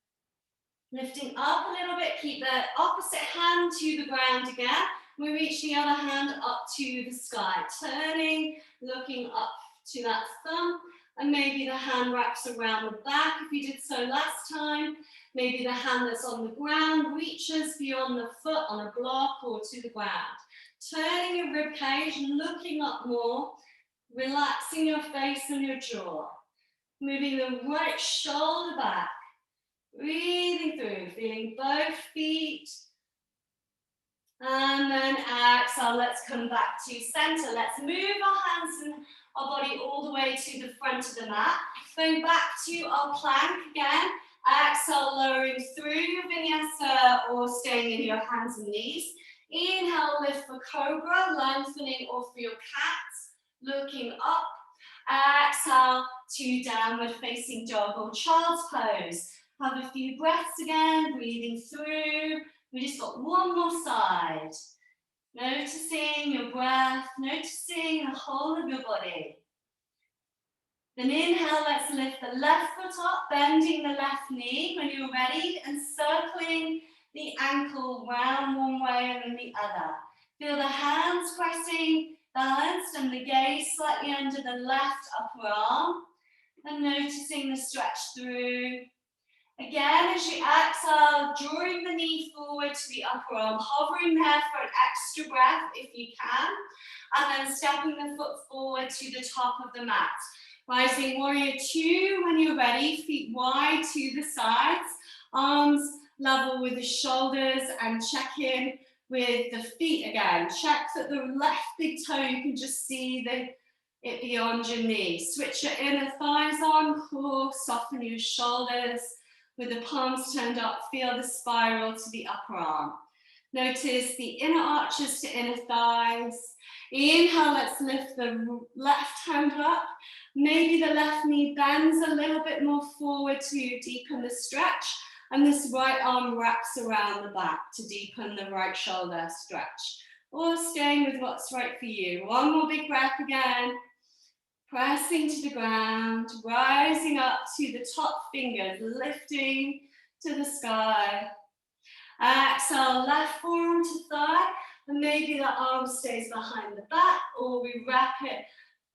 Lifting up a little bit, keep the opposite hand to the ground again. We reach the other hand up to the sky, turning, looking up to that thumb, and maybe the hand wraps around the back if you did so last time. Maybe the hand that's on the ground reaches beyond the foot on a block or to the ground. Turning your ribcage, looking up more, relaxing your face and your jaw. Moving the right shoulder back, breathing through, feeling both feet. And then exhale, let's come back to center. Let's move our hands and our body all the way to the front of the mat. Going back to our plank again. Exhale, lowering through your vinyasa or staying in your hands and knees. Inhale, lift for cobra, lengthening, or for your cat, looking up. Exhale to downward facing dog or child's pose. Have a few breaths again, breathing through. We just got one more side. Noticing your breath, noticing the whole of your body. Then inhale, let's lift the left foot up, bending the left knee when you're ready, and circling the ankle round one way and then the other. Feel the hands pressing, balanced, and the gaze slightly under the left upper arm, and noticing the stretch through. Again, as you exhale, drawing the knee forward to the upper arm, hovering there for an extra breath if you can, and then stepping the foot forward to the top of the mat. Rising warrior two when you're ready, feet wide to the sides, arms level with the shoulders, and check in with the feet again. Check that the left big toe, you can just see it beyond your knee. Switch your inner thighs on, core, soften your shoulders. With the palms turned up, feel the spiral to the upper arm. Notice the inner arches to inner thighs. Inhale, let's lift the left hand up. Maybe the left knee bends a little bit more forward to deepen the stretch. And this right arm wraps around the back to deepen the right shoulder stretch. Or staying with what's right for you. One more big breath again. Pressing to the ground, rising up to the top fingers, lifting to the sky. Exhale, left forearm to thigh, and maybe the arm stays behind the back, or we wrap it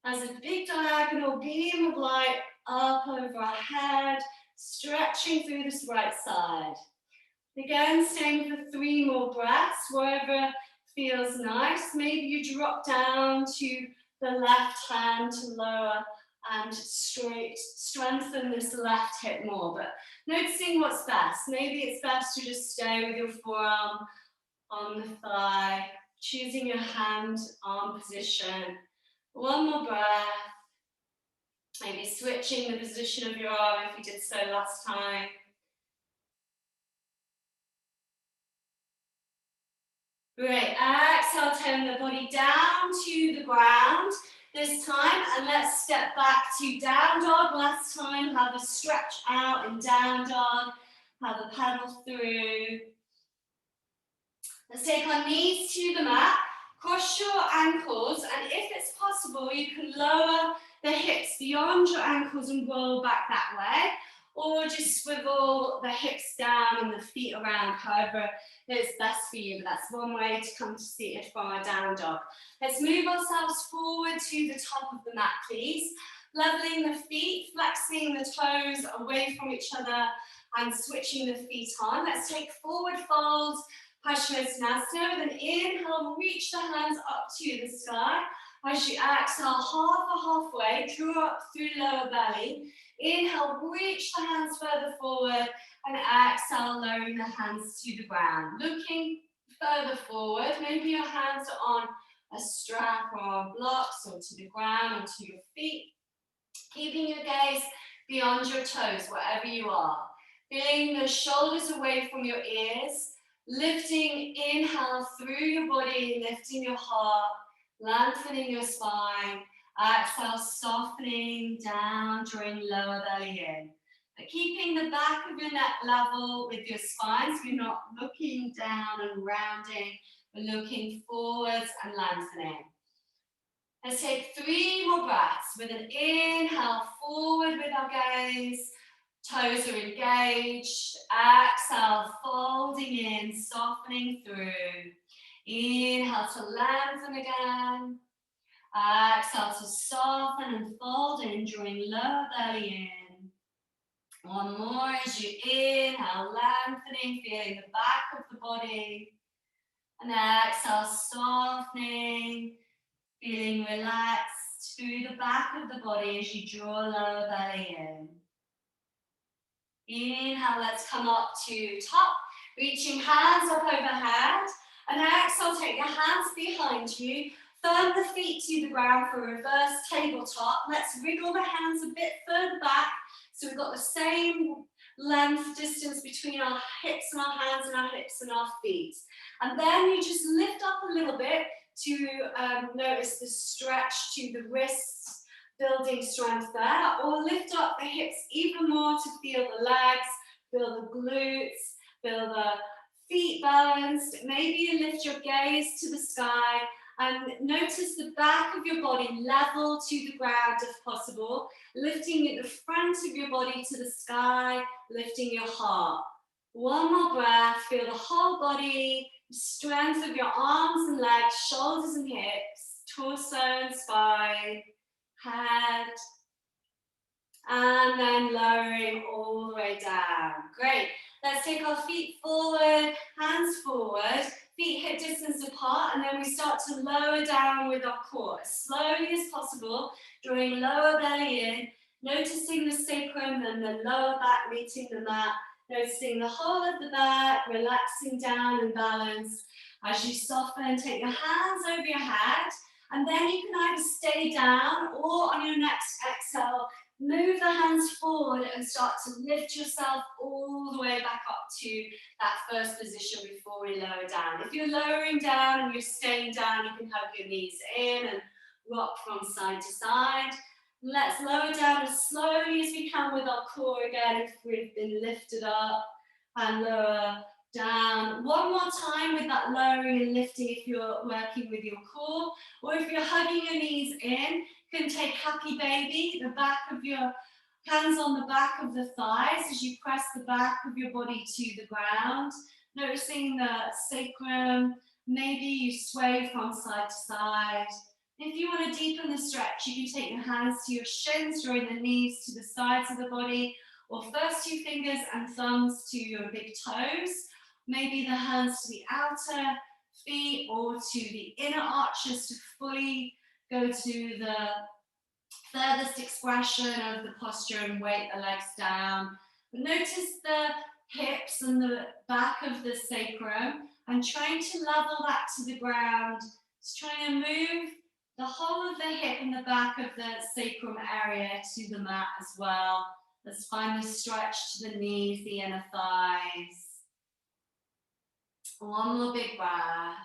as a big diagonal beam of light up over our head, stretching through this right side. Again, staying for 3 more breaths, wherever feels nice. Maybe you drop down to the left hand to lower and straight, strengthen this left hip more, but noticing what's best. Maybe it's best to just stay with your forearm on the thigh, choosing your hand arm position. One more breath. Maybe switching the position of your arm if you did so last time. Great, exhale, turn the body down to the ground. this time, and let's step back to down dog. Last time, have a stretch out in down dog, have a paddle through. Let's take our knees to the mat, cross your ankles, and if it's possible, you can lower the hips beyond your ankles and roll back that way, or just swivel the hips down and the feet around, however it's best for you, but that's one way to come to seated from our down dog. Let's move ourselves forward to the top of the mat, please. Leveling the feet, flexing the toes away from each other, and switching the feet on. Let's take forward folds, Shavasana. With an inhale, reach the hands up to the sky. As you exhale, halfway, draw up through lower belly. Inhale, reach the hands further forward, and exhale, lowering the hands to the ground. Looking further forward, maybe your hands are on a strap or on blocks, or to the ground, or to your feet. Keeping your gaze beyond your toes, wherever you are. Feeling the shoulders away from your ears. Lifting, inhale through your body, lifting your heart, lengthening your spine. Exhale, softening down, drawing lower belly in. But keeping the back of your neck level with your spine, so you're not looking down and rounding, but looking forwards and lengthening. Let's take 3 more breaths with an inhale forward with our gaze. Toes are engaged. Exhale, folding in, softening through. Inhale to lengthen again. Exhale to soften and fold in, drawing lower belly in. One more as you inhale, lengthening, feeling the back of the body. And exhale, softening, feeling relaxed through the back of the body as you draw lower belly in. Inhale, let's come up to top, reaching hands up overhead. And exhale, take your hands behind you. Firm the feet to the ground for a reverse tabletop. Let's wriggle the hands a bit further back, so we've got the same length distance between our hips and our hands and our hips and our feet. And then you just lift up a little bit to notice the stretch to the wrists, building strength there, or lift up the hips even more to feel the legs, feel the glutes, feel the feet balanced. Maybe you lift your gaze to the sky and notice the back of your body level to the ground if possible, lifting the front of your body to the sky, lifting your heart. One more breath, feel the whole body, strength of your arms and legs, shoulders and hips, torso and spine, head, and then lowering all the way down. Great. Let's take our feet forward, hands forward, feet hip distance apart, and then we start to lower down with our core as slowly as possible, drawing lower belly in, noticing the sacrum and the lower back meeting the mat, noticing the whole of the back, relaxing down and balance. As you soften, take your hands over your head, and then you can either stay down or on your next exhale, move the hands forward and start to lift yourself all the way back up to that first position before we lower down. If you're lowering down and you're staying down, you can hug your knees in and rock from side to side. Let's lower down as slowly as we can with our core again if we've been lifted up, and lower down. One more time with that lowering and lifting if you're working with your core, or if you're hugging your knees in, you can take happy baby, the back of your hands on the back of the thighs as you press the back of your body to the ground, noticing the sacrum. Maybe you sway from side to side. If you want to deepen the stretch, you can take your hands to your shins, drawing the knees to the sides of the body, or first 2 fingers and thumbs to your big toes. Maybe the hands to the outer feet or to the inner arches to fully go to the furthest expression of the posture and weight the legs down. But notice the hips and the back of the sacrum and trying to level that to the ground. Just trying to move the whole of the hip and the back of the sacrum area to the mat as well. Let's find the stretch to the knees, the inner thighs. One more big breath.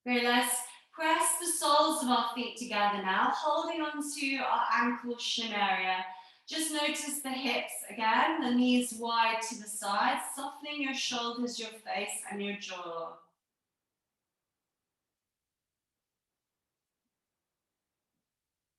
Great, let's press the soles of our feet together now, holding on to our ankle shin area. Just notice the hips again, the knees wide to the side, softening your shoulders, your face, and your jaw.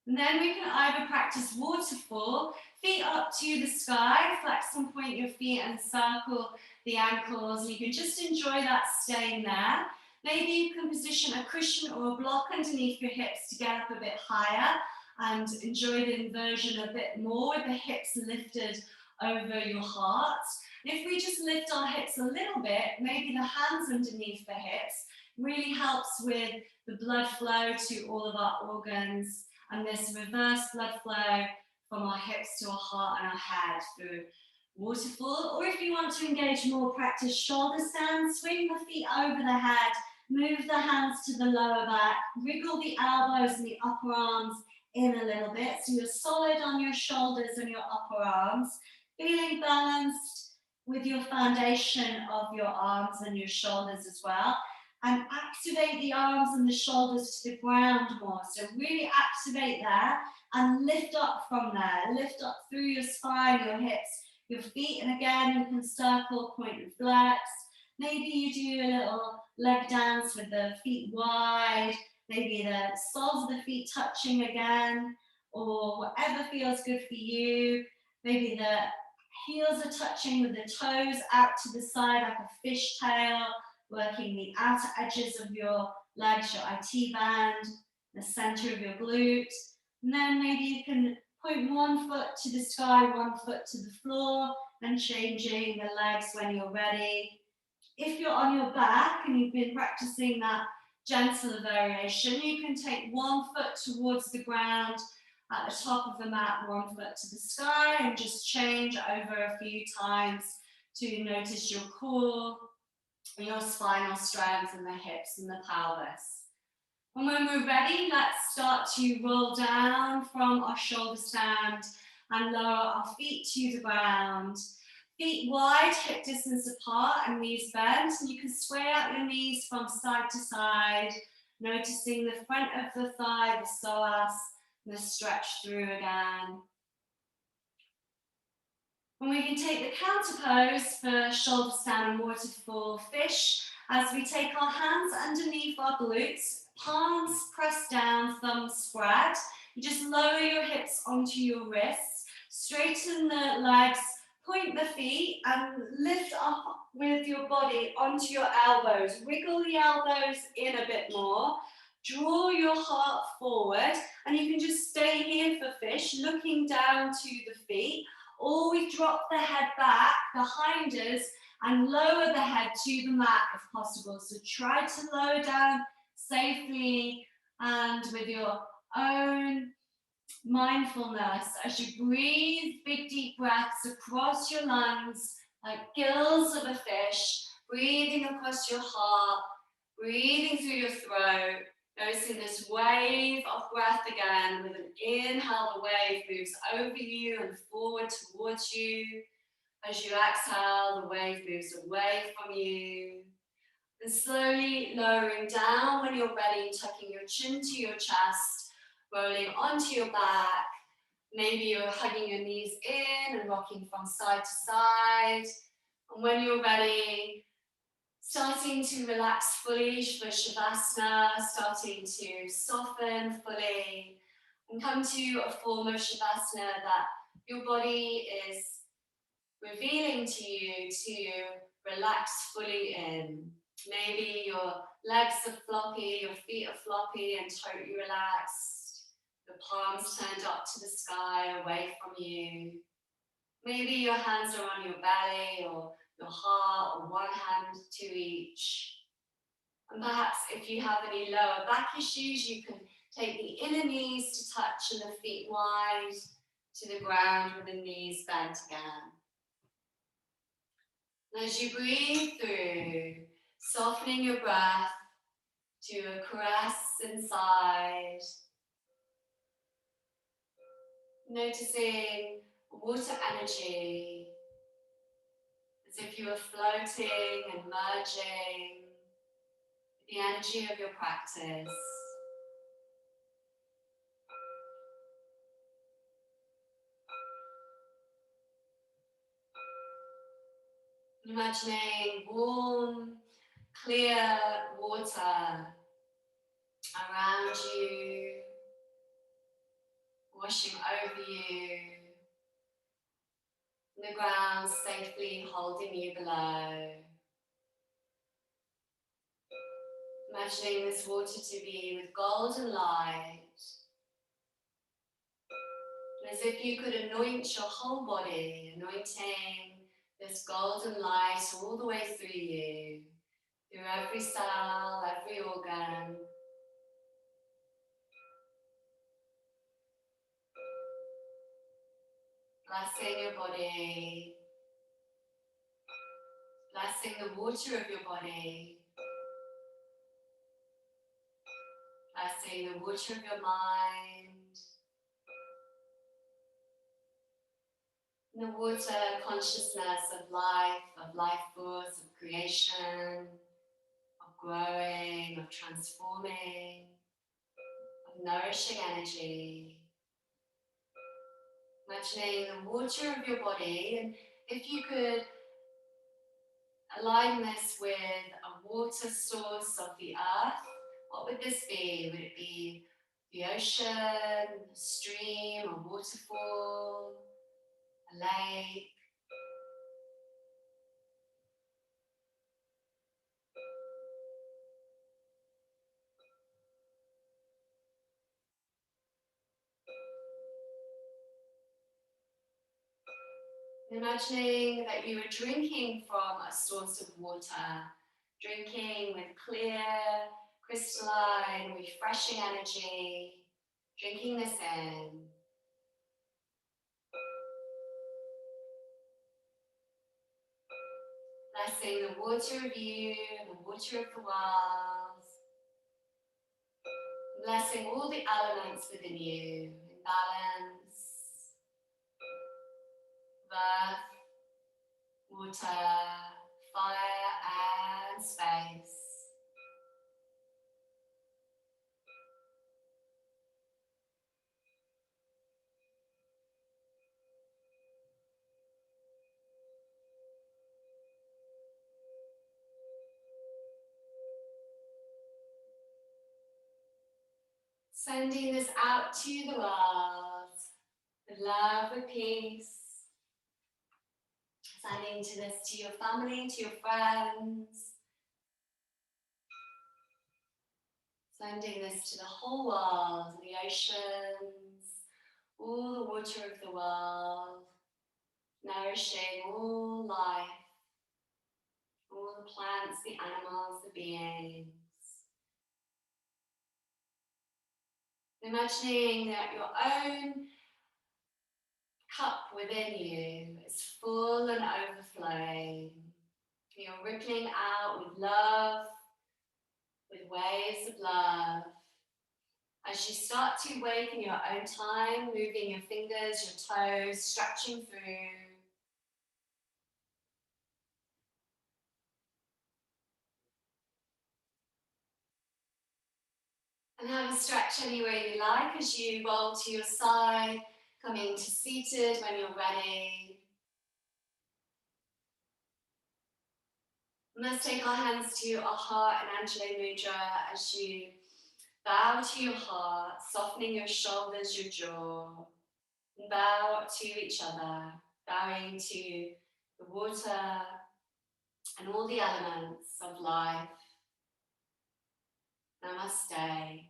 And then we can either practice waterfall, feet up to the sky, flex and point your feet and circle the ankles. You can just enjoy that staying there. Maybe you can position a cushion or a block underneath your hips to get up a bit higher and enjoy the inversion a bit more with the hips lifted over your heart. And if we just lift our hips a little bit, maybe the hands underneath the hips, really helps with the blood flow to all of our organs and this reverse blood flow from our hips to our heart and our head through waterfall. Or if you want to engage more, practice shoulder stand, swing the feet over the head, move the hands to the lower back, wriggle the elbows and the upper arms in a little bit so you're solid on your shoulders and your upper arms, feeling balanced with your foundation of your arms and your shoulders as well. And activate the arms and the shoulders to the ground more. So really activate there and lift up from there. Lift up through your spine, your hips, your feet. And again, you can circle, point and flex. Maybe you do a little leg dance with the feet wide. Maybe the soles of the feet touching again, or whatever feels good for you. Maybe the heels are touching with the toes out to the side like a fishtail, working the outer edges of your legs, your IT band, the center of your glute. And then maybe you can point one foot to the sky, one foot to the floor, and changing the legs when you're ready. If you're on your back and you've been practicing that gentle variation, you can take one foot towards the ground at the top of the mat, one foot to the sky, and just change over a few times to notice your core, your spinal strength and the hips and the pelvis. And when we're ready, let's start to roll down from our shoulder stand and lower our feet to the ground. Feet wide, hip distance apart and knees bent. And you can sway out your knees from side to side, noticing the front of the thigh, the psoas, and the stretch through again. And we can take the counter pose for shoulder stand and waterfall fish as we take our hands underneath our glutes, palms pressed down, thumbs spread. You just lower your hips onto your wrists, straighten the legs, point the feet and lift up with your body onto your elbows. Wiggle the elbows in a bit more. Draw your heart forward and you can just stay here for fish, looking down to the feet. Or we drop the head back behind us and lower the head to the mat if possible. So try to lower down safely and with your own mindfulness as you breathe big deep breaths across your lungs like gills of a fish, breathing across your heart, breathing through your throat. Noticing this wave of breath again. With an inhale, the wave moves over you and forward towards you. As you exhale, the wave moves away from you. And slowly lowering down when you're ready, tucking your chin to your chest, rolling onto your back. Maybe you're hugging your knees in and rocking from side to side. And when you're ready, starting to relax fully for Shavasana, starting to soften fully and come to a form of Shavasana that your body is revealing to you to relax fully in. Maybe your legs are floppy, your feet are floppy and totally relaxed. The palms turned up to the sky, away from you. Maybe your hands are on your belly or your heart, or one hand to each. And perhaps if you have any lower back issues, you can take the inner knees to touch and the feet wide to the ground with the knees bent again. And as you breathe through, softening your breath to a caress inside, noticing water energy, as if you were floating and merging the energy of your practice. Imagining warm, clear water around you, washing over you, the ground safely holding you below. Imagining this water to be with golden light, as if you could anoint your whole body, anointing this golden light all the way through you, through every cell, every organ. Blessing your body, blessing the water of your body, blessing the water of your mind, and the water consciousness of life force, of creation, of growing, of transforming, of nourishing energy. Imagining the water of your body, and if you could align this with a water source of the earth, what would this be? Would it be the ocean, a stream, a waterfall, a lake? Imagining that you are drinking from a source of water, drinking with clear, crystalline, refreshing energy, drinking this in. Blessing the water of you, the water of the world. Blessing all the elements within you, in balance, earth, water, fire, and space. Sending this out to the world, with love, with peace. Sending to this to your family, to your friends. Sending this to the whole world, the oceans, all the water of the world, nourishing all life, all the plants, the animals, the beings. Imagining that your own cup within you is full and overflowing. You're rippling out with love, with waves of love. As you start to wake in your own time, moving your fingers, your toes, stretching through. And have a stretch any way you like as you roll to your side, coming to seated when you're ready. And let's take our hands to our heart and Anjali Mudra as you bow to your heart, softening your shoulders, your jaw. And bow to each other, bowing to the water and all the elements of life. Namaste.